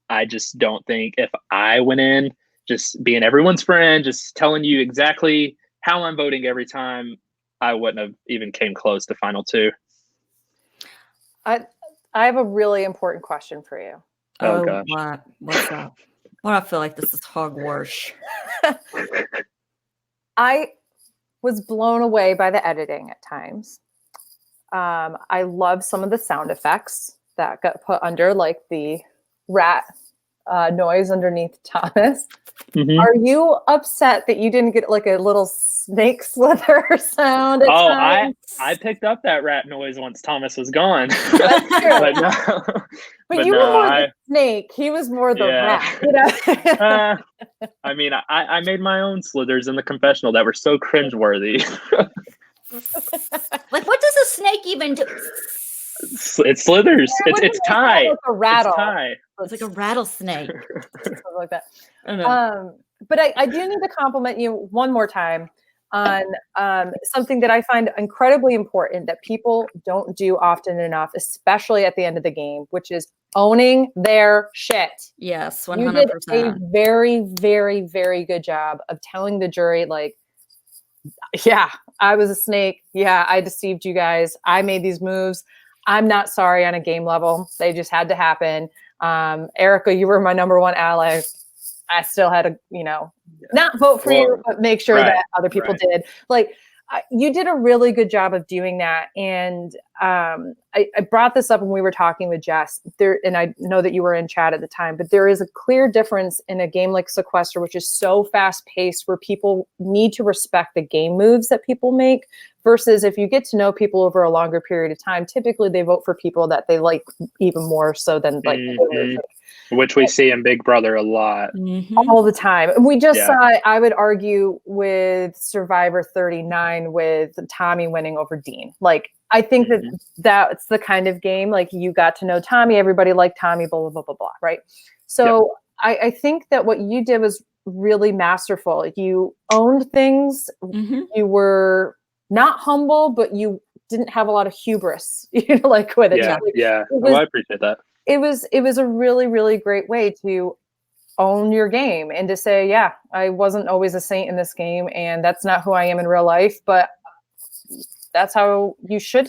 I just don't think if I went in just being everyone's friend, just telling you exactly how I'm voting every time, I wouldn't have even came close to final 2. I have a really important question for you. Oh gosh. What's up? Well, I feel like this is hogwash. I was blown away by the editing at times. I love some of the sound effects that got put under, like the rat noise underneath Thomas. Are you upset that you didn't get like a little snake slither sound at times? I picked up that rat noise once Thomas was gone. But you were more the snake. He was more the rat. You know? I mean, I made my own slithers in the confessional that were so cringeworthy. Like, what does a snake even do? It slithers. It's tie. Like a rattle. It's tie. It's like a rattlesnake. Something like that. But I do need to compliment you one more time on something that I find incredibly important that people don't do often enough, especially at the end of the game, which is owning their shit. Yes, 100%. You did a very, very, very good job of telling the jury, like, yeah, I was a snake. Yeah, I deceived you guys. I made these moves. I'm not sorry on a game level. They just had to happen. Erica, you were my number one ally. I still had to, not vote for you, but make sure that other people did. Like, you did a really good job of doing that. And I brought this up when we were talking with Jess there, and I know that you were in chat at the time, but there is a clear difference in a game like Sequester, which is so fast paced, where people need to respect the game moves that people make, versus if you get to know people over a longer period of time, typically they vote for people that they like even more so than like which we see in Big Brother a lot. All the time. And we just saw it, I would argue, with Survivor 39 with Tommy winning over Dean. Like, I think that's the kind of game, like, you got to know Tommy, everybody liked Tommy, blah, blah, blah, blah, blah, right? So I think that what you did was really masterful. You owned things. You were not humble, but you didn't have a lot of hubris, like with it. I appreciate that. It was a really, really great way to own your game and to say, yeah, I wasn't always a saint in this game, and that's not who I am in real life, but that's how you should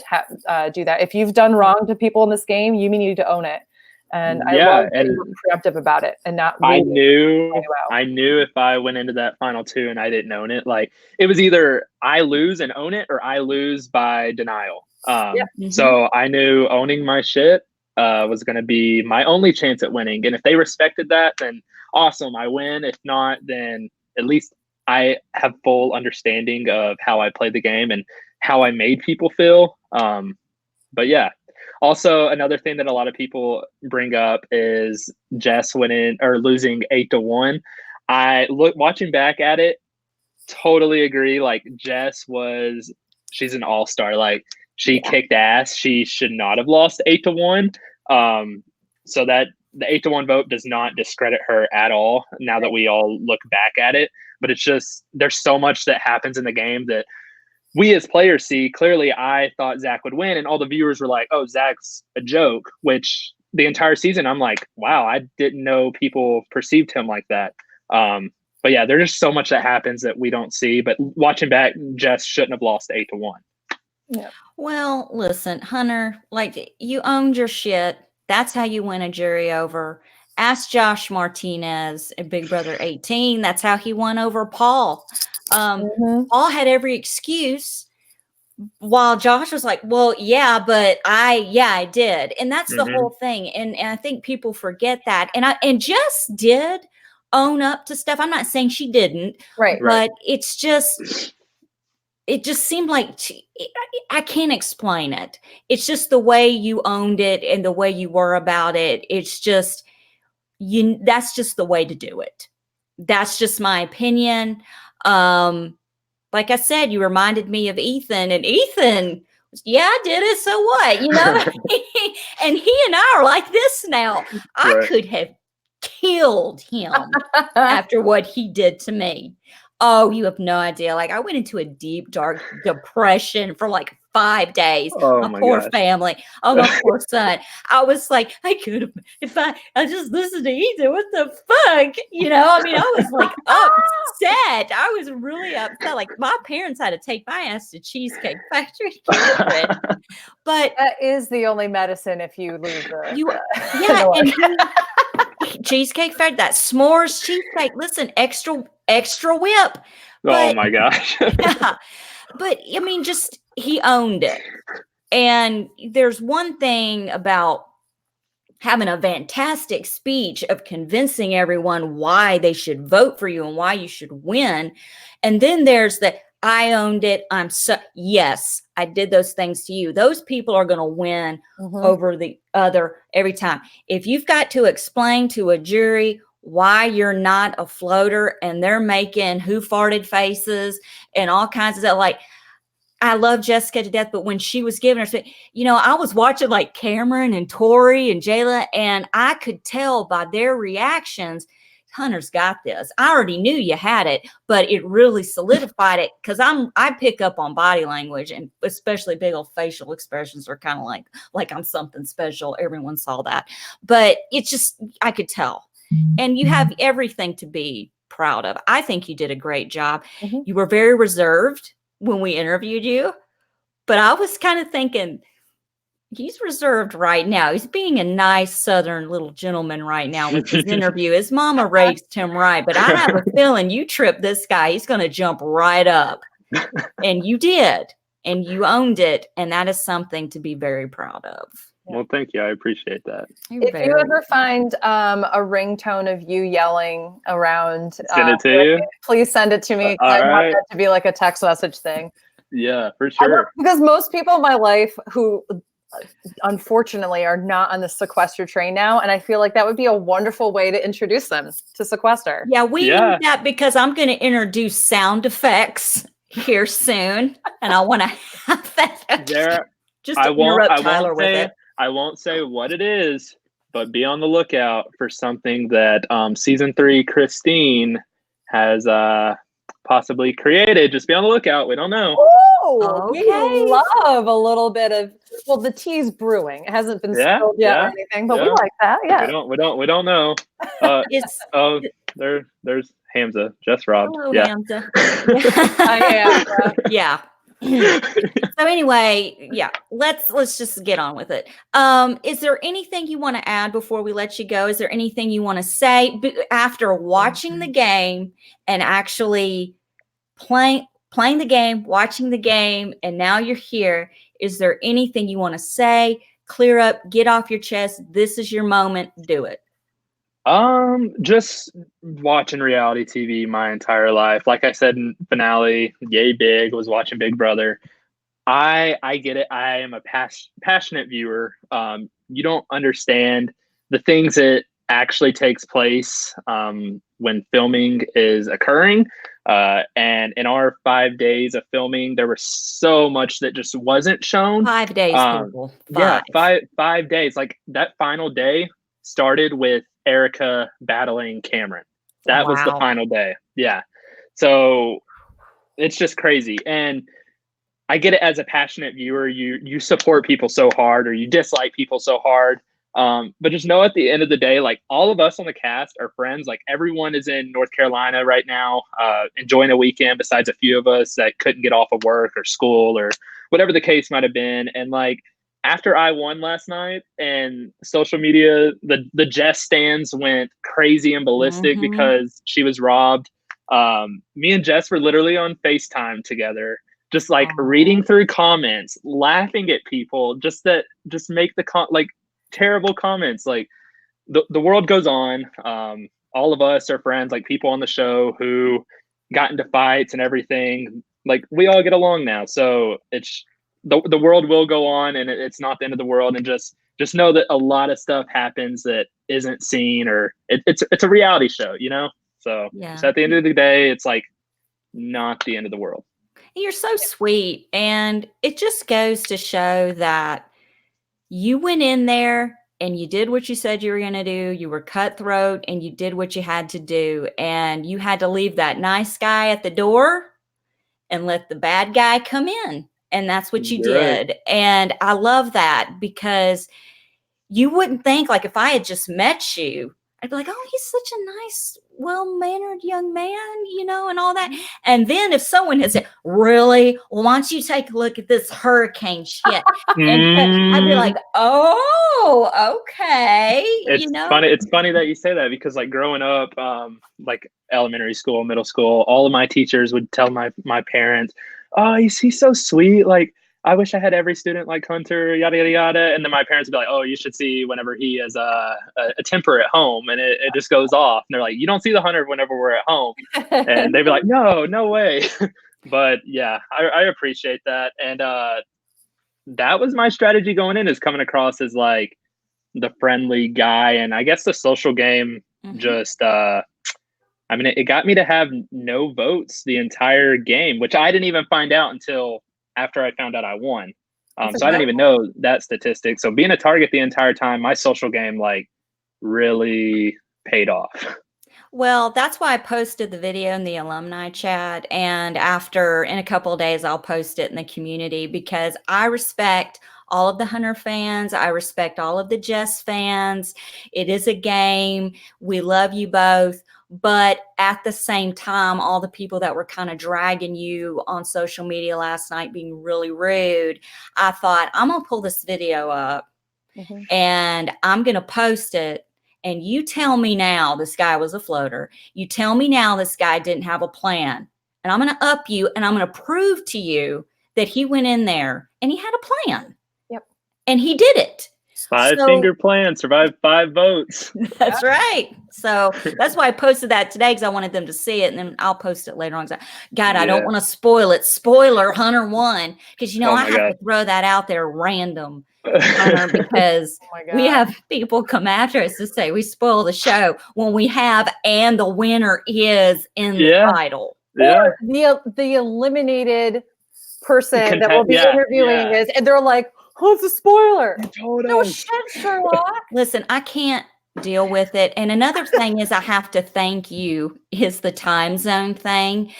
do that. If you've done wrong to people in this game, you need to own it. And I love that you were preemptive about it and not. I knew if I went into that final 2 and I didn't own it, like, it was either I lose and own it or I lose by denial. So I knew owning my shit was going to be my only chance at winning. And if they respected that, then awesome, I win. If not, then at least I have full understanding of how I played the game and how I made people feel. But yeah, also another thing that a lot of people bring up is Jess winning or losing 8-1. Watching back at it, totally agree. Like, she's an all-star. Like, she kicked ass. She should not have lost 8-1. So that the 8-1 vote does not discredit her at all now that we all look back at it. But it's just, there's so much that happens in the game that we as players see. Clearly, I thought Zach would win, and all the viewers were like, oh, Zach's a joke, which the entire season, I'm like, wow, I didn't know people perceived him like that. But yeah, there's just so much that happens that we don't see. But watching back, Jess shouldn't have lost 8-1. Yeah. Well, listen, Hunter, like, you owned your shit. That's how you win a jury over. Ask Josh Martinez in Big Brother 18. That's how he won over Paul. Paul had every excuse, while Josh was like, well, yeah, but I did. And that's the whole thing. And I think people forget that. And Jess did own up to stuff. I'm not saying she didn't, Right. but it just seemed like I can't explain it. It's just the way you owned it and the way you were about it. It's just, that's just the way to do it. That's just my opinion. Like I said, you reminded me of Ethan, and Ethan, yeah, I did it. So what? And he and I are like this now. I could have killed him after what he did to me. Oh, you have no idea. Like, I went into a deep, dark depression for like 5 days. Oh my my poor gosh. family. Oh, my poor son. I was like, I could have, if I just listened to Ethan, what the fuck? I mean, I was like upset. I was really upset. Like, my parents had to take my ass to Cheesecake Factory to get rid. But that is the only medicine if you lose and Cheesecake Factory, that s'mores cheesecake. Listen, extra whip. Oh my gosh. Yeah. But I mean, just he owned it. And there's one thing about having a fantastic speech of convincing everyone why they should vote for you and why you should win. And then there's the I owned it. Yes, I did those things to you. Those people are going to win over the other every time. If you've got to explain to a jury why you're not a floater and they're making who farted faces and all kinds of stuff, like, I love Jessica to death, but when she was giving her speech, I was watching like Cameron and Tori and Jayla, and I could tell by their reactions, Hunter's got this. I already knew you had it, but it really solidified it because I pick up on body language, and especially big old facial expressions are kind of like I'm something special. Everyone saw that, but it's just, I could tell. And you have everything to be proud of. I think you did a great job. You were very reserved when we interviewed you, but I was kind of thinking, he's reserved right now. He's being a nice Southern little gentleman right now with his interview. His mama raised him right, but I have a feeling you trip this guy, he's going to jump right up. And you did, and you owned it. And that is something to be very proud of. Well, thank you. I appreciate that. If you ever find a ringtone of you yelling around, send it to you. Please send it to me. All I right. want that to be like a text message thing. Yeah, for sure. Because most people in my life who unfortunately are not on the Sequester train now, and I feel like that would be a wonderful way to introduce them to Sequester. Yeah, we need that because I'm going to introduce sound effects here soon, and I want to have that. Just to interrupt Tyler with it. I won't say what it is, but be on the lookout for something that season 3 Christine has possibly created. Just be on the lookout. We don't know. Oh, okay. We love a little bit of, well, the tea's brewing. It hasn't been spilled yet or anything, but we like that. Yeah. We don't know. There's Hamza, just robbed. Hello, yeah. Hamza. I am. Yeah. So anyway, yeah, let's just get on with it. Is there anything you want to add before we let you go? Is there anything you want to say after watching the game and actually playing the game, watching the game, and now you're here? Is there anything you want to say, clear up, get off your chest? This is your moment. Do it. Just watching reality TV my entire life. Like I said in finale, yay big, was watching Big Brother. I get it. I am a passionate viewer. You don't understand the things that actually takes place when filming is occurring. And in our 5 days of filming, there was so much that just wasn't shown. 5 days, people. Yeah, 5 days. Like that final day started with Erica battling Cameron. That was the final day. Yeah. So it's just crazy. And I get it, as a passionate viewer, you support people so hard, or you dislike people so hard. But just know at the end of the day, like, all of us on the cast are friends. Like, everyone is in North Carolina right now, enjoying a weekend, besides a few of us that couldn't get off of work or school or whatever the case might have been. And like, after I won last night, and social media, the Jess stands went crazy and ballistic because she was robbed. Me and Jess were literally on FaceTime together, just like reading through comments, laughing at people, just make the terrible comments. Like, the world goes on. all of us are friends, like people on the show who got into fights and everything. Like we all get along now. So it's the world will go on, and it's not the end of the world. And just know that a lot of stuff happens that isn't seen, or it's a reality show, you know? So, Yeah. so at the end of the day, it's like not the end of the world. You're so sweet. And it just goes to show that you went in there and you did what you said you were going to do. You were cutthroat and you did what you had to do. And you had to leave that nice guy at the door and let the bad guy come in. And that's what you did. And I love that, because you wouldn't think, like, if I had just met you, I'd be like, oh, he's such a nice, well-mannered young man, you know, and all that. And then if someone had said, really? Well, why don't you take a look at this hurricane shit? And I'd be like, oh, okay. It's you know? funny. It's funny that you say that, because like growing up, like elementary school, middle school, all of my teachers would tell my parents, oh, he's so sweet. Like, I wish I had every student like Hunter, yada, yada, yada. And then my parents would be like, oh, you should see whenever he is a temper at home, and it just goes off. And they're like, you don't see the Hunter whenever we're at home. And they'd be like, no way. But yeah, I appreciate that. And that was my strategy going in, is coming across as like the friendly guy. And I guess the social game just, I mean, it got me to have no votes the entire game, which I didn't even find out until after I found out I won. So I didn't even know that statistic. So being a target the entire time, my social game like really paid off. Well, that's why I posted the video in the alumni chat. And in a couple of days, I'll post it in the community, because I respect all of the Hunter fans. I respect all of the Jess fans. It is a game. We love you both. But at the same time, all the people that were kind of dragging you on social media last night, being really rude, I thought, I'm going to pull this video up and I'm going to post it. And you tell me now this guy was a floater. You tell me now this guy didn't have a plan. And I'm going to up you, and I'm going to prove to you that he went in there and he had a plan. Yep. And he did it. Five-finger plan, survived 5 votes. That's right. So that's why I posted that today, because I wanted them to see it, and then I'll post it later on. God, I don't want to spoil it. Spoiler, Hunter won. Because, you know, I have to throw that out there random, Hunter, because we have people come after us to say we spoil the show when we have, and the winner is in the title. Or the eliminated person that we'll be interviewing is, and they're like, oh, it's a spoiler. No shit, Sherlock. Listen, I can't deal with it. And another thing is, I have to thank you, is the time zone thing.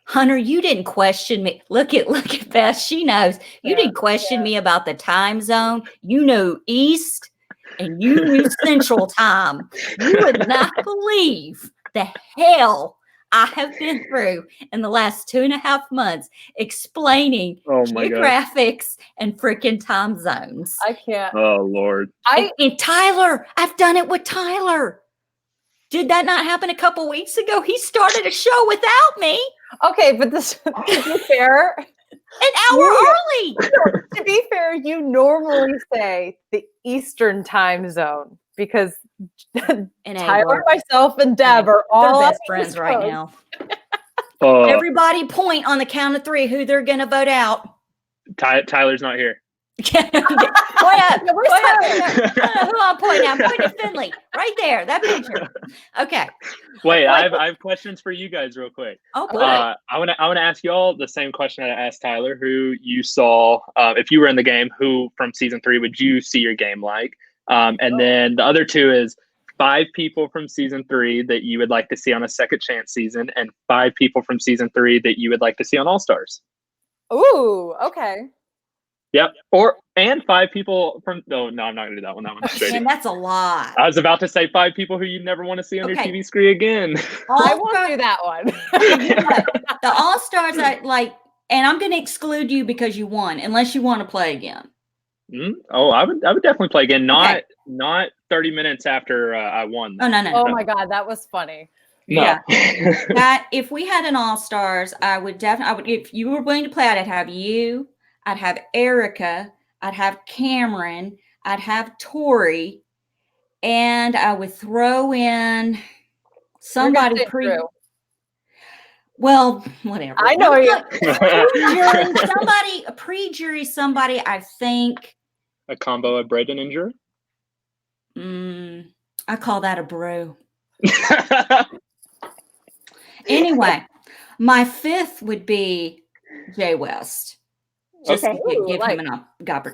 Hunter, you didn't question me. Look at Beth. She knows. You didn't question me about the time zone. You know East and you knew Central Time. You would not believe the hell I have been through in the last 2.5 months explaining geographics and freaking time zones. I can't. Oh, Lord. And Tyler, I've done it with Tyler. Did that not happen a couple weeks ago? He started a show without me. Okay, but this, to be fair, an hour early. To be fair, you normally say the Eastern time zone, because Tyler, myself, and Deb are all best friends right now. Everybody point on the count of 3 who they're going to vote out. Tyler's not here. Point up. Who I'm pointing at? Point at Finley. Right there. That picture. Okay. Wait, I have questions for you guys real quick. Oh, boy. I want to ask you all the same question that I asked Tyler, who you saw, if you were in the game, who from season 3 would you see your game like? And then the other 2 is 5 people from season 3 that you would like to see on a second chance season, and 5 people from season 3 that you would like to see on All Stars. Ooh, okay. Yep. And 5 people from I'm not gonna do that one. That one's And that's a lot. I was about to say 5 people who you never want to see on your TV screen again. I won't do that one. The All Stars, and I'm gonna exclude you because you won, unless you want to play again. Oh, I would definitely play again. Not 30 minutes after I won. Oh, no. Oh my God, that was funny. No. Yeah. That if we had an All Stars, I would if you were willing to play, I'd have you, I'd have Erica, I'd have Cameron, I'd have Tori, and I would throw in somebody You're gonna say Drew. Well, whatever. I know you. A pre-jury, somebody, I think. A combo of Braden and Drew? I call that a bro. Anyway, my fifth would be Jay West. Just Okay. to give him an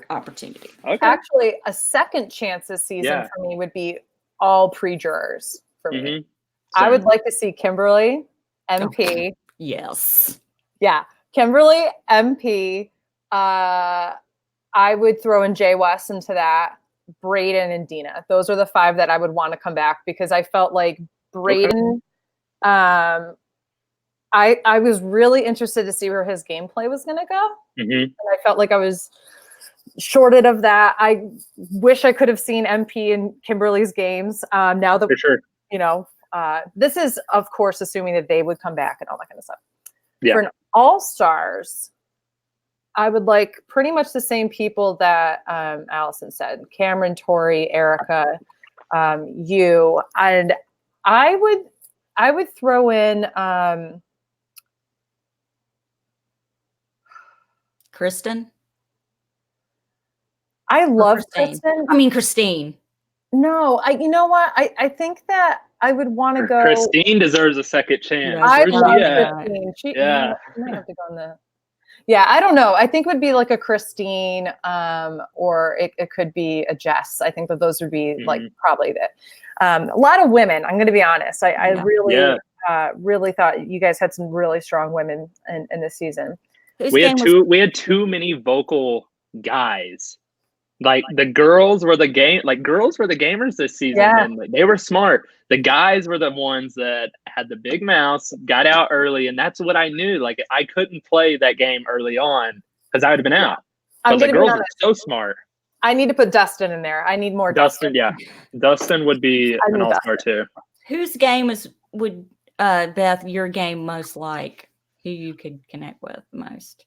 opportunity. Okay. Actually, a second chance this season for me would be all pre-jurors for me. I would like to see Kimberly, MP. Oh, yes. Yeah. Kimberly, MP. I would throw in Jay West into that. Braden and Dina. Those are the 5 that I would want to come back because I felt like Braden, I was really interested to see where his gameplay was going to go. And I felt like I was shorted of that. I wish I could have seen MP and Kimberly's games. Now that, for sure. You know, this is, of course, assuming that they would come back and all that kind of stuff. Yeah. For an all-stars, I would like pretty much the same people that Allison said: Cameron, Tori, Erica, you, and I would throw in Kristen. I love Kristen. Christine. No, you know what? I think that I would want to go. Christine deserves a second chance. I love Christine. She might have to go on the. Yeah, I don't know. I think it would be like a Christine, or it could be a Jess. I think that those would be like probably that. A lot of women. I'm going to be honest. I really thought you guys had some really strong women in this season. We had too many vocal guys. Like the girls were the gamers this season, and they were smart. The guys were the ones that had the big mouths, got out early, and that's what I knew. Like I couldn't play that game early on because I would have been out. But the girls were so smart. I need to put Dustin in there. I need more Dustin. Yeah, Dustin would be an all-star too. Whose game would Beth, your game most like? Who you could connect with the most?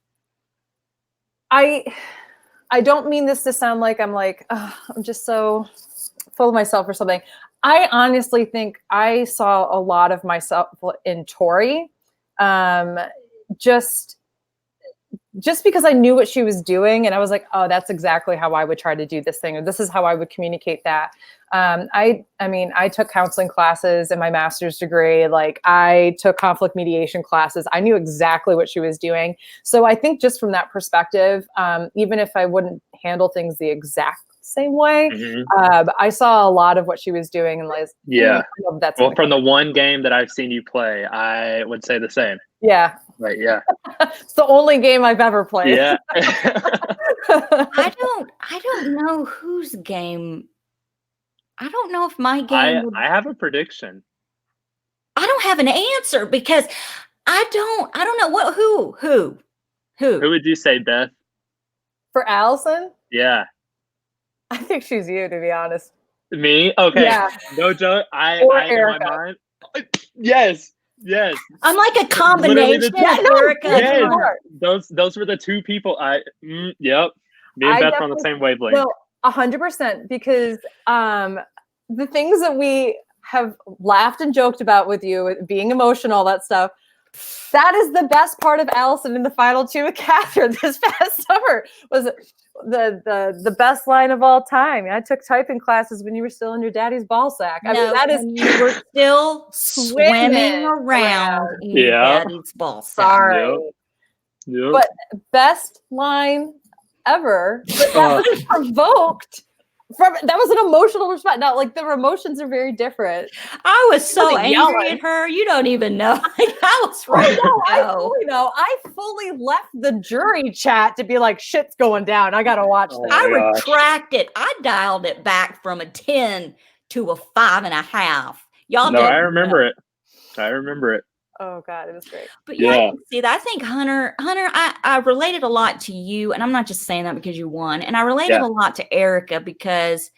I don't mean this to sound like I'm like, I'm just so full of myself or something. I honestly think I saw a lot of myself in Tori, just because I knew what she was doing, and I was like, oh, that's exactly how I would try to do this thing, or this is how I would communicate that. I mean, I took counseling classes in my master's degree. Like I took conflict mediation classes. I knew exactly what she was doing. So I think just from that perspective, even if I wouldn't handle things the exact same way, I saw a lot of what she was doing. And like, well, from the one game that I've seen you play, I would say the same. Yeah. Right. Yeah. It's the only game I've ever played. Yeah. I don't know whose game. I don't know if my game. I have a prediction. I don't have an answer because I don't know who. Who would you say, Beth? For Allison? Yeah. I think she's you, to be honest. Me? Okay. Yeah. No joke. I in my mind. Yes. I'm like a combination. Those were the two people. Yep. Me and Beth are on the same wavelength. Well, 100%, because the things that we have laughed and joked about with you, being emotional, all that stuff, that is the best part of Allison in the final 2 with Catherine this past summer. Was the best line of all time. I took typing classes when you were still in your daddy's ball sack. I mean, that is, you were still swimming around in your daddy's ball sack. Sorry. Yep. But best line ever. But that was provoked. That was an emotional response. Now, like, the emotions are very different. I was so angry at her. You don't even know. Like, I was ready to go. I fully left the jury chat to be like, shit's going down. I got to watch this. I retracted. I dialed it back from a 10 to a 5.5. Y'all I remember it. I remember it. Oh God, it was great. But see, I think Hunter, I related a lot to you, and I'm not just saying that because you won. And I related a lot to Erica because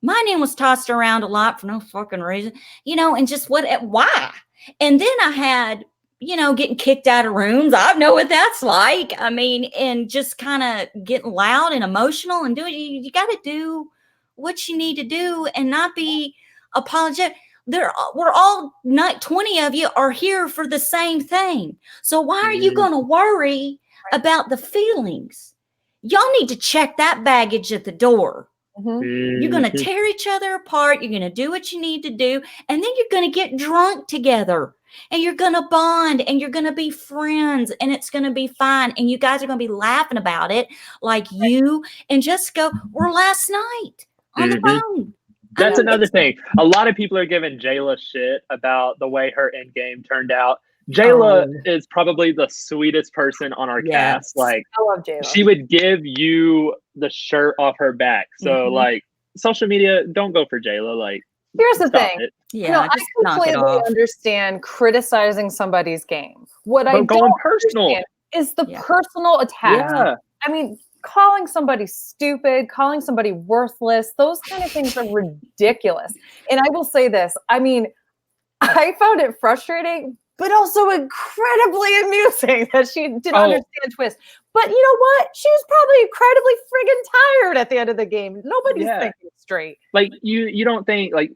my name was tossed around a lot for no fucking reason, and just why? And then I had, getting kicked out of rooms. I know what that's like. I mean, and just kind of getting loud and emotional and doing, you got to do what you need to do and not be apologetic. we're all not 20 of you are here for the same thing. So why are you going to worry about the feelings? Y'all need to check that baggage at the door. You're going to tear each other apart. You're going to do what you need to do. And then you're going to get drunk together and you're going to bond and you're going to be friends and it's going to be fine. And you guys are going to be laughing about it like you and Jessica were last night on the phone. That's another thing. A lot of people are giving Jayla shit about the way her end game turned out. Jayla is probably the sweetest person on our cast. Like, I love Jayla. She would give you the shirt off her back. So, like, social media, don't go for Jayla. Like, here's the thing. Yeah, I completely understand criticizing somebody's game. What I don't understand is the personal attack. Yeah. I mean, calling somebody stupid, calling somebody worthless, those kind of things are ridiculous. And I will say this. I mean, I found it frustrating, but also incredibly amusing that she didn't understand twist. But you know what? She was probably incredibly friggin' tired at the end of the game. Nobody's thinking straight. Like, you don't think, like,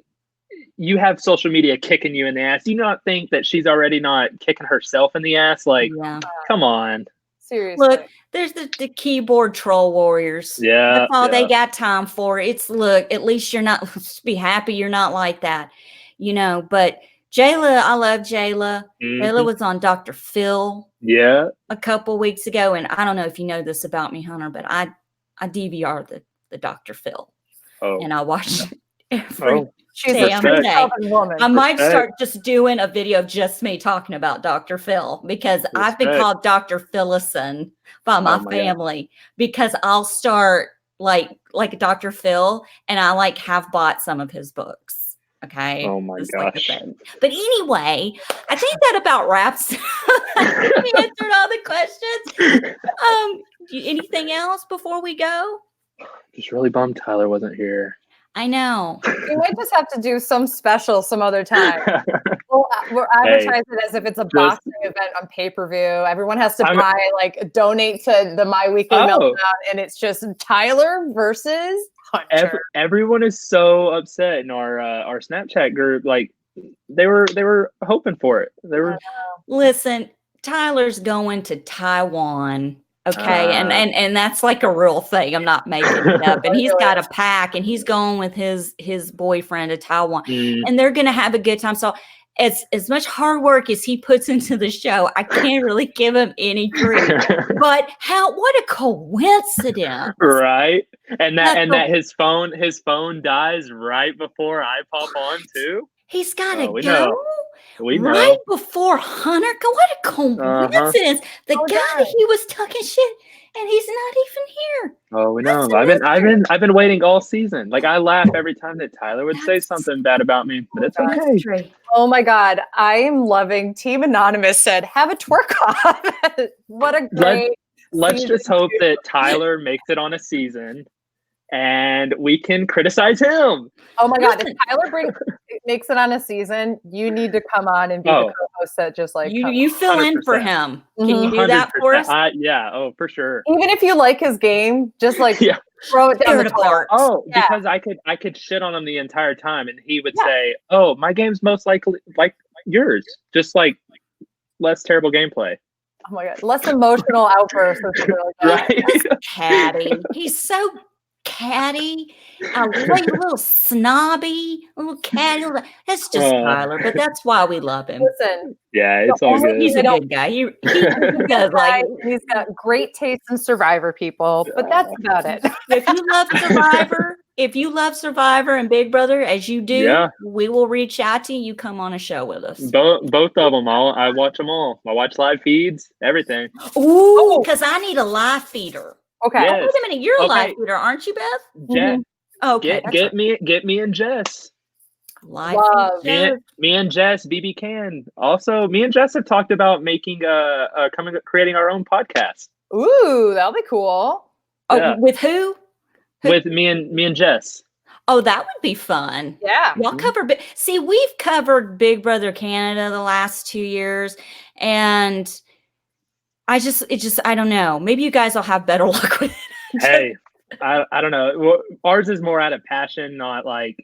you have social media kicking you in the ass. You don't think that she's already not kicking herself in the ass? Like, come on. Seriously. Look, there's the keyboard troll warriors. Yeah. That's all they got time for. Look, at least you're not, be happy you're not like that, you know. But Jayla, I love Jayla. Jayla was on Dr. Phil a couple weeks ago. And I don't know if you know this about me, Hunter, but I DVR the Dr. Phil. And I watch it every damn day. I might start just doing a video of just me talking about Dr. Phil because I've been called Dr. Phillison by my family because I'll start like Dr. Phil and I like have bought some of his books. Okay. Oh my gosh. But anyway, I think that about wraps. We answered all the questions. Anything else before we go? Just really bummed Tyler wasn't here. I know. We might just have to do some special some other time. We'll advertise it as if it's a boxing event on pay-per-view. Everyone has to donate to the My Weekly Meltdown, and it's just Tyler versus Hunter. Everyone is so upset in our Snapchat group. Like they were hoping for it. They were. Listen, Tyler's going to Taiwan. Okay. And that's like a real thing. I'm not making it up. And he's got a pack and he's going with his boyfriend to Taiwan and they're going to have a good time. So as much hard work as he puts into the show, I can't really give him any credit, but what a coincidence. Right. And that his phone dies right before I pop on too. He's got to go. Know. We know. Right before Hunter. What a coincidence! The guy that he was talking shit, and he's not even here. Oh, we know. I've been waiting all season. Like I laugh every time that Tyler would say something bad about me, but it's okay. Oh my God, I am loving. Team Anonymous said, "Have a twerk off." What a great. Let's just hope that Tyler makes it on a season. And we can criticize him. Oh my God! If Tyler makes it on a season, you need to come on and be the co-host that just like you fill 100%. In for him. Can you do that for us? For sure. Even if you like his game, just like throw it down the toilet. Because I could shit on him the entire time, and he would say, "Oh, my game's most likely like yours, just like less terrible gameplay." Oh my God! Less emotional outbursts or something like that. Right? Catty. He's so catty, a little snobby, a little catty. That's just Tyler, but that's why we love him. Listen, it's all good. He's a good guy. He does he's got great taste in Survivor, people, but that's about it. If you love Survivor and Big Brother as you do, we will reach out to you. You come on a show with us. Both of them. I watch them all. I watch live feeds, everything. Ooh, because I need a live feeder. Okay. Yes. Oh, wait a minute. You're a live feeder, aren't you, Beth? Jess. Okay. Get me and Jess. Live feeder. Me and Jess, BB Can. Also, me and Jess have talked about making creating our own podcast. Ooh, that'll be cool. Oh, with who? With me and Jess. Oh, that would be fun. Yeah. Y'all cover see, we've covered Big Brother Canada the last 2 years, and I don't know. Maybe you guys will have better luck with it. Hey, I don't know. Ours is more out of passion, not like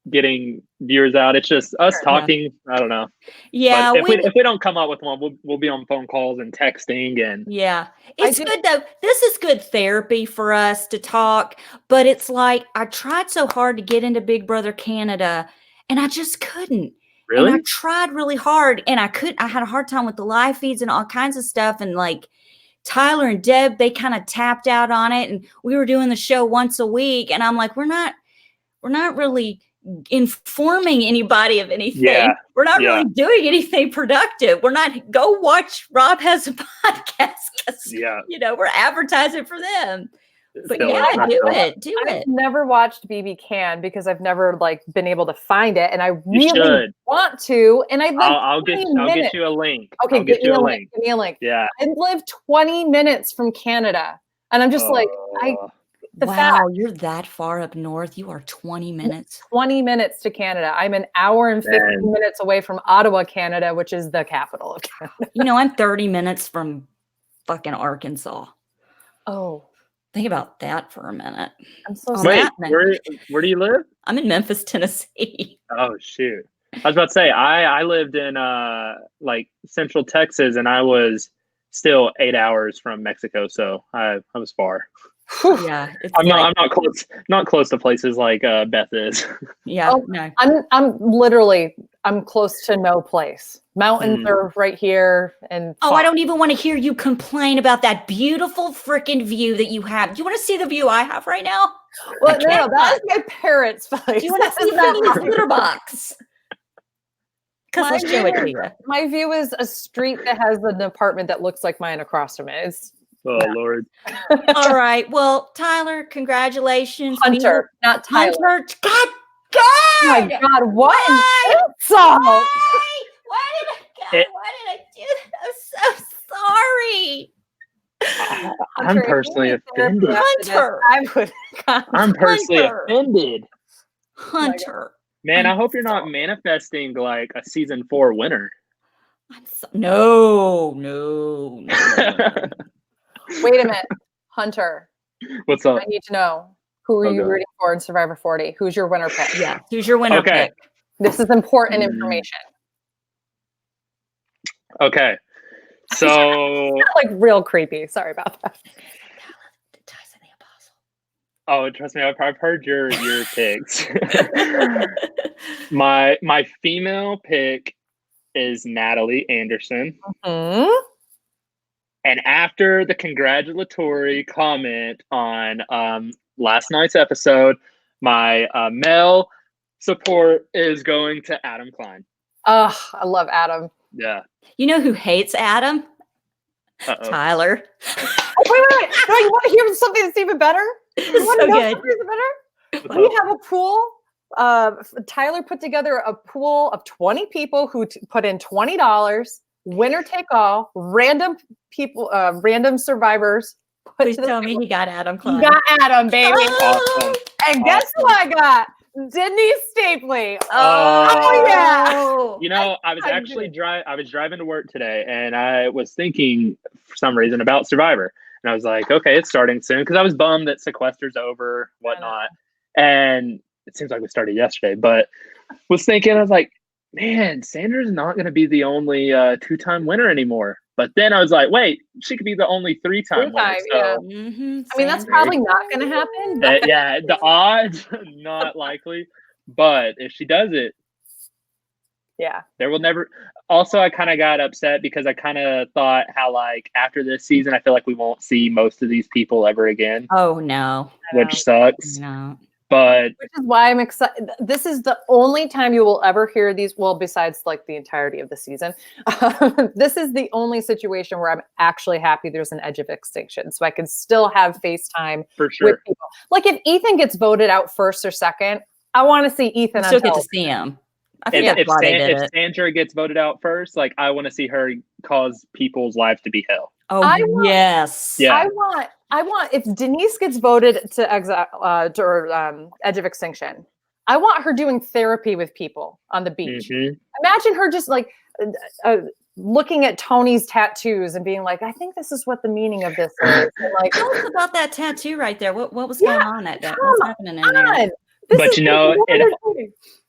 getting viewers out. It's just us talking. I don't know. Yeah, but if we don't come up with one, we'll be on phone calls and texting and yeah. It's good though. This is good therapy for us to talk, but it's like I tried so hard to get into Big Brother Canada and I just couldn't. Really? And I tried really hard and I had a hard time with the live feeds and all kinds of stuff. And like Tyler and Deb, they kind of tapped out on it and we were doing the show once a week. And I'm like, we're not really informing anybody of anything. Yeah. We're not really doing anything productive. We're not, go watch Rob Has a Podcast. We're advertising for them. But do it. I've never watched BB Can because I've never been able to find it, and I really want to. And I'll get you a link. Okay, I'll get you a link. Give me a link. Yeah, I live 20 minutes from Canada, and I'm just you're that far up north. You are 20 minutes. 20 minutes to Canada. I'm an hour and 15 minutes away from Ottawa, Canada, which is the capital of Canada. I'm 30 minutes from fucking Arkansas. Oh. Think about that for a minute. I'm so sorry. Wait, where do you live? I'm in Memphis, Tennessee. Oh shoot! I was about to say I lived in Central Texas, and I was still 8 hours from Mexico, so I was far. Yeah, I'm not close to places like Beth is. Yeah, no. I'm close to no place. Mountains are right here, and I don't even want to hear you complain about that beautiful freaking view that you have. Do you want to see the view I have right now? Well, no, that is my parents' place. Do you want to see Finley's litter box? Because let's show it to you. My view is a street that has an apartment that looks like mine across from it. Lord. All right. Well, Tyler, congratulations. Hunter, not Tyler. Hunter. God. Oh my God, what an insult! Why did I do that? I'm so sorry. I'm personally offended. Hunter. I'm personally offended. Hunter. Man, I hope you're not manifesting like a season 4 winner. No. Wait a minute, Hunter. What's up? I need to know. Who are you rooting for in Survivor 40? Who's your winner pick? Yeah, who's your winner pick? This is important information. Okay, so real creepy. Sorry about that. Oh, trust me, I've heard your picks. My female pick is Natalie Anderson. Mm-hmm. And after the congratulatory comment on last night's episode, my male support is going to Adam Klein. Oh, I love Adam. Yeah. You know who hates Adam? Uh-oh. Tyler. Wait. No, you want to hear something that's even better? You want to know something that's better? We have a pool. Tyler put together a pool of 20 people who put in $20. Winner take all. Random people, random survivors. Please tell me he got Adam Klein. Got Adam, baby. Awesome. And guess who I got? Denise Stapley. Oh yeah. I was actually driving to work today, and I was thinking for some reason about Survivor, and I was like, okay, it's starting soon, because I was bummed that Sequester's over, whatnot, and it seems like we started yesterday, but was thinking, I was like, man, Sandra's not going to be the only 2-time winner anymore. But then I was like, wait, she could be the only 3-time winner. So, yeah. Mm-hmm. I mean, that's probably not going to happen. Yeah, the odds, not likely. But if she does it, yeah, there will never. Also, I kind of got upset because I kind of thought how, after this season, I feel like we won't see most of these people ever again. Oh, no. Which sucks. No. But which is why I'm excited. This is the only time you will ever hear these. Well, besides the entirety of the season, this is the only situation where I'm actually happy there's an edge of extinction, so I can still have FaceTime for sure with people. Like if Ethan gets voted out first or second, I want to see Ethan. Still get to see him. I think that's why they did it. If Sandra gets voted out first, I want to see her cause people's lives to be hell. Oh, yes. Yeah. I want if Denise gets voted to edge of extinction, I want her doing therapy with people on the beach. Mm-hmm. Imagine her just looking at Tony's tattoos and being like, I think this is what the meaning of this is. Tell us about that tattoo right there. What was going on that day? What's happening in there? But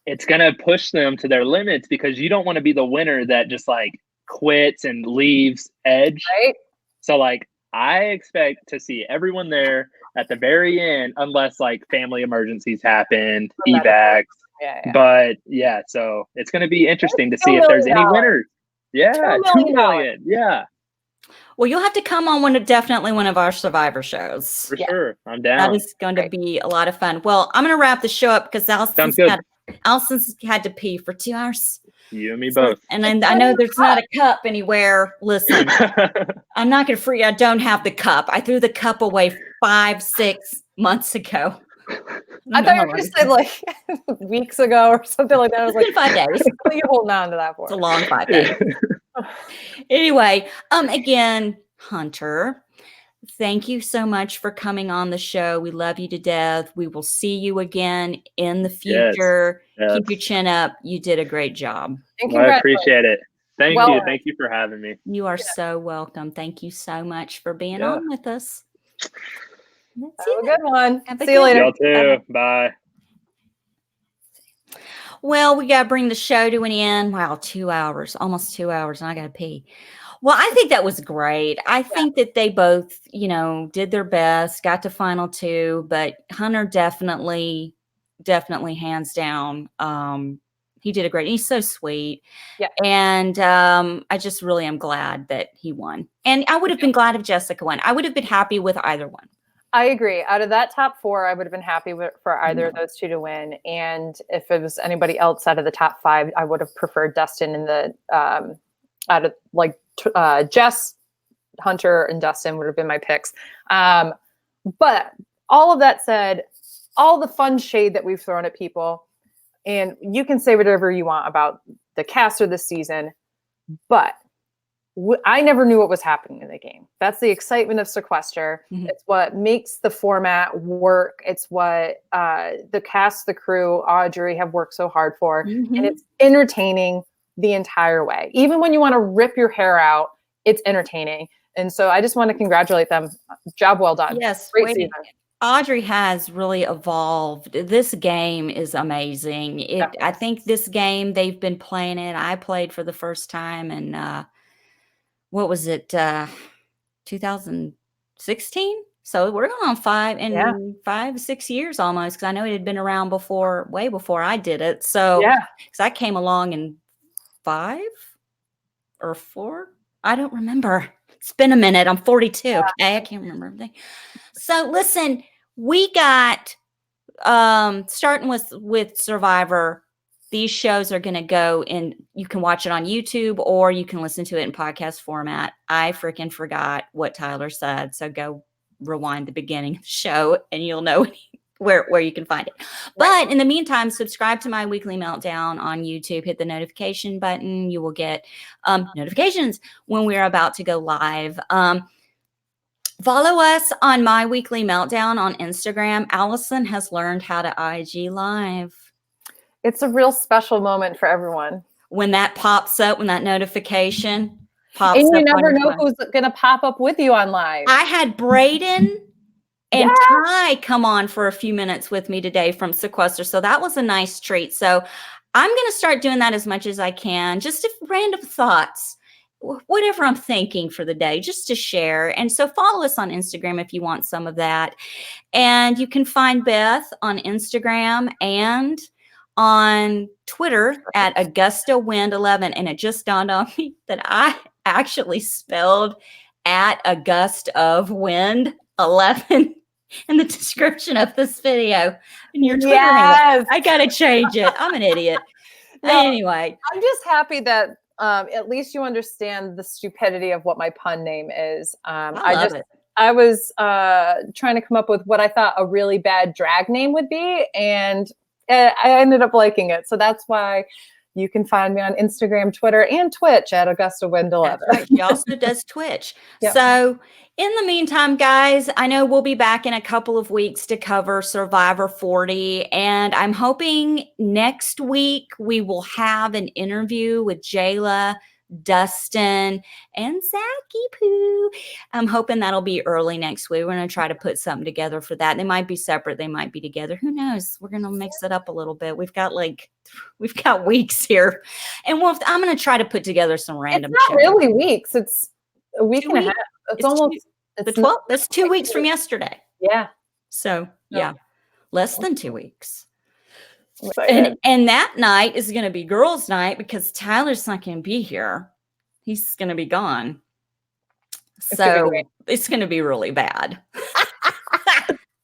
it's going to push them to their limits because you don't want to be the winner that just like quits and leaves Edge. Right. So like I expect to see everyone there at the very end, unless like family emergencies happened, evacs. Yeah. But yeah, so it's going to be interesting to see if there's any winners. Yeah, $2 million. Yeah. Well, you'll have to come on definitely one of our Survivor shows. For sure. I'm down. That is going to be a lot of fun. Well, I'm going to wrap the show up because Allison's had to pee for 2 hours. You and me both. And I know there's not a cup anywhere. Listen, I'm not going to free. I don't have the cup. I threw the cup away 5-6 months ago. I thought you were just saying like weeks ago or something like that. I was like 5 days. What are you holding on to that for? It's a long 5 days. Anyway, again, Hunter, thank you so much for coming on the show. We love you to death. We will see you again in the future. Yes. Keep your chin up. You did a great job. I appreciate it. Thank you. Thank you for having me. You are so welcome. Thank you so much for being on with us. Have a good one. See you later. Y'all too. Bye. Well, we got to bring the show to an end. Wow, 2 hours, almost 2 hours, and I got to pee. Well, I think that was great. I think that they both, did their best, got to final 2, but Hunter definitely hands down. He did a great. He's so sweet. Yeah. And I just really am glad that he won. And I would have been glad if Jessica won. I would have been happy with either one. I agree. Out of that top 4, I would have been happy for either of those 2 to win. And if it was anybody else out of the top 5, I would have preferred Dustin in the out of like Jess, Hunter, and Dustin would have been my picks. But all of that said, all the fun shade that we've thrown at people, and you can say whatever you want about the cast or the season, but I never knew what was happening in the game. That's the excitement of Sequester. Mm-hmm. It's what makes the format work. It's what the cast, the crew, Audrey have worked so hard for. Mm-hmm. And it's entertaining the entire way. Even when you want to rip your hair out, it's entertaining. And so I just want to congratulate them. Job well done. Yes. Great season. Audrey has really evolved. This game is amazing. I think this game, they've been playing it. I played for the first time and what was it, 2016? So we're going on 5-6 years almost, because I know it had been around way before I did it. So because I came along in 5 or 4, I don't remember. It's been a minute. I'm 42. Okay, I can't remember everything. So listen, we got starting with Survivor. These shows are going to go in. You can watch it on YouTube or you can listen to it in podcast format. I freaking forgot what Tyler said. So go rewind the beginning of the show and you'll know where you can find it. But in the meantime, subscribe to my weekly meltdown on YouTube. Hit the notification button. You will get notifications when we're about to go live. Follow us on my weekly meltdown on Instagram. Allison has learned how to IG live. It's a real special moment for everyone. When that pops up, when that notification pops up. And you never know who's going to pop up with you on live. I had Braden and Ty come on for a few minutes with me today from Sequester. So that was a nice treat. So I'm going to start doing that as much as I can. Just random thoughts, whatever I'm thinking for the day, just to share. And so follow us on Instagram if you want some of that. And you can find Beth on Instagram and on Twitter at AugustaWind11. And it just dawned on me that I actually spelled at a gust of wind 11 in the description of this video. And your Twitter handle. I got to change it. I'm an idiot. Anyway. I'm just happy that at least you understand the stupidity of what my pun name is. I was trying to come up with what I thought a really bad drag name would be, and I ended up liking it. So that's why you can find me on Instagram, Twitter, and Twitch at AugustaWind11. Right. She also does Twitch. Yep. So in the meantime, guys, I know we'll be back in a couple of weeks to cover Survivor 40. And I'm hoping next week we will have an interview with Jayla Dustin, and Zachy Poo. I'm hoping that'll be early next week. We're going to try to put something together for that. They might be separate. They might be together. Who knows? We're going to mix it up a little bit. We've got weeks here. And I'm going to try to put together some random It's not shows. really weeks. It's a week and a half. It's almost the 12th. That's 2 weeks from yesterday. Yeah. So yeah, less than 2 weeks. And that night is going to be girls' night because Tyler's not going to be here. He's going to be gone. So it's going to be really bad.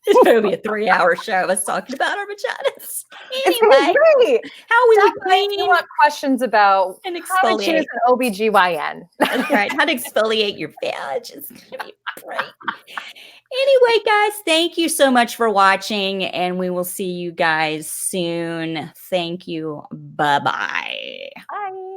It's going to be a 3-hour show of us talking about our vaginas. Anyway, how we would clean. You want questions about and how to choose an OBGYN. That's right. How to exfoliate your vag. It's going to be great. Anyway, guys, thank you so much for watching, and we will see you guys soon. Thank you. Bye-bye. Bye.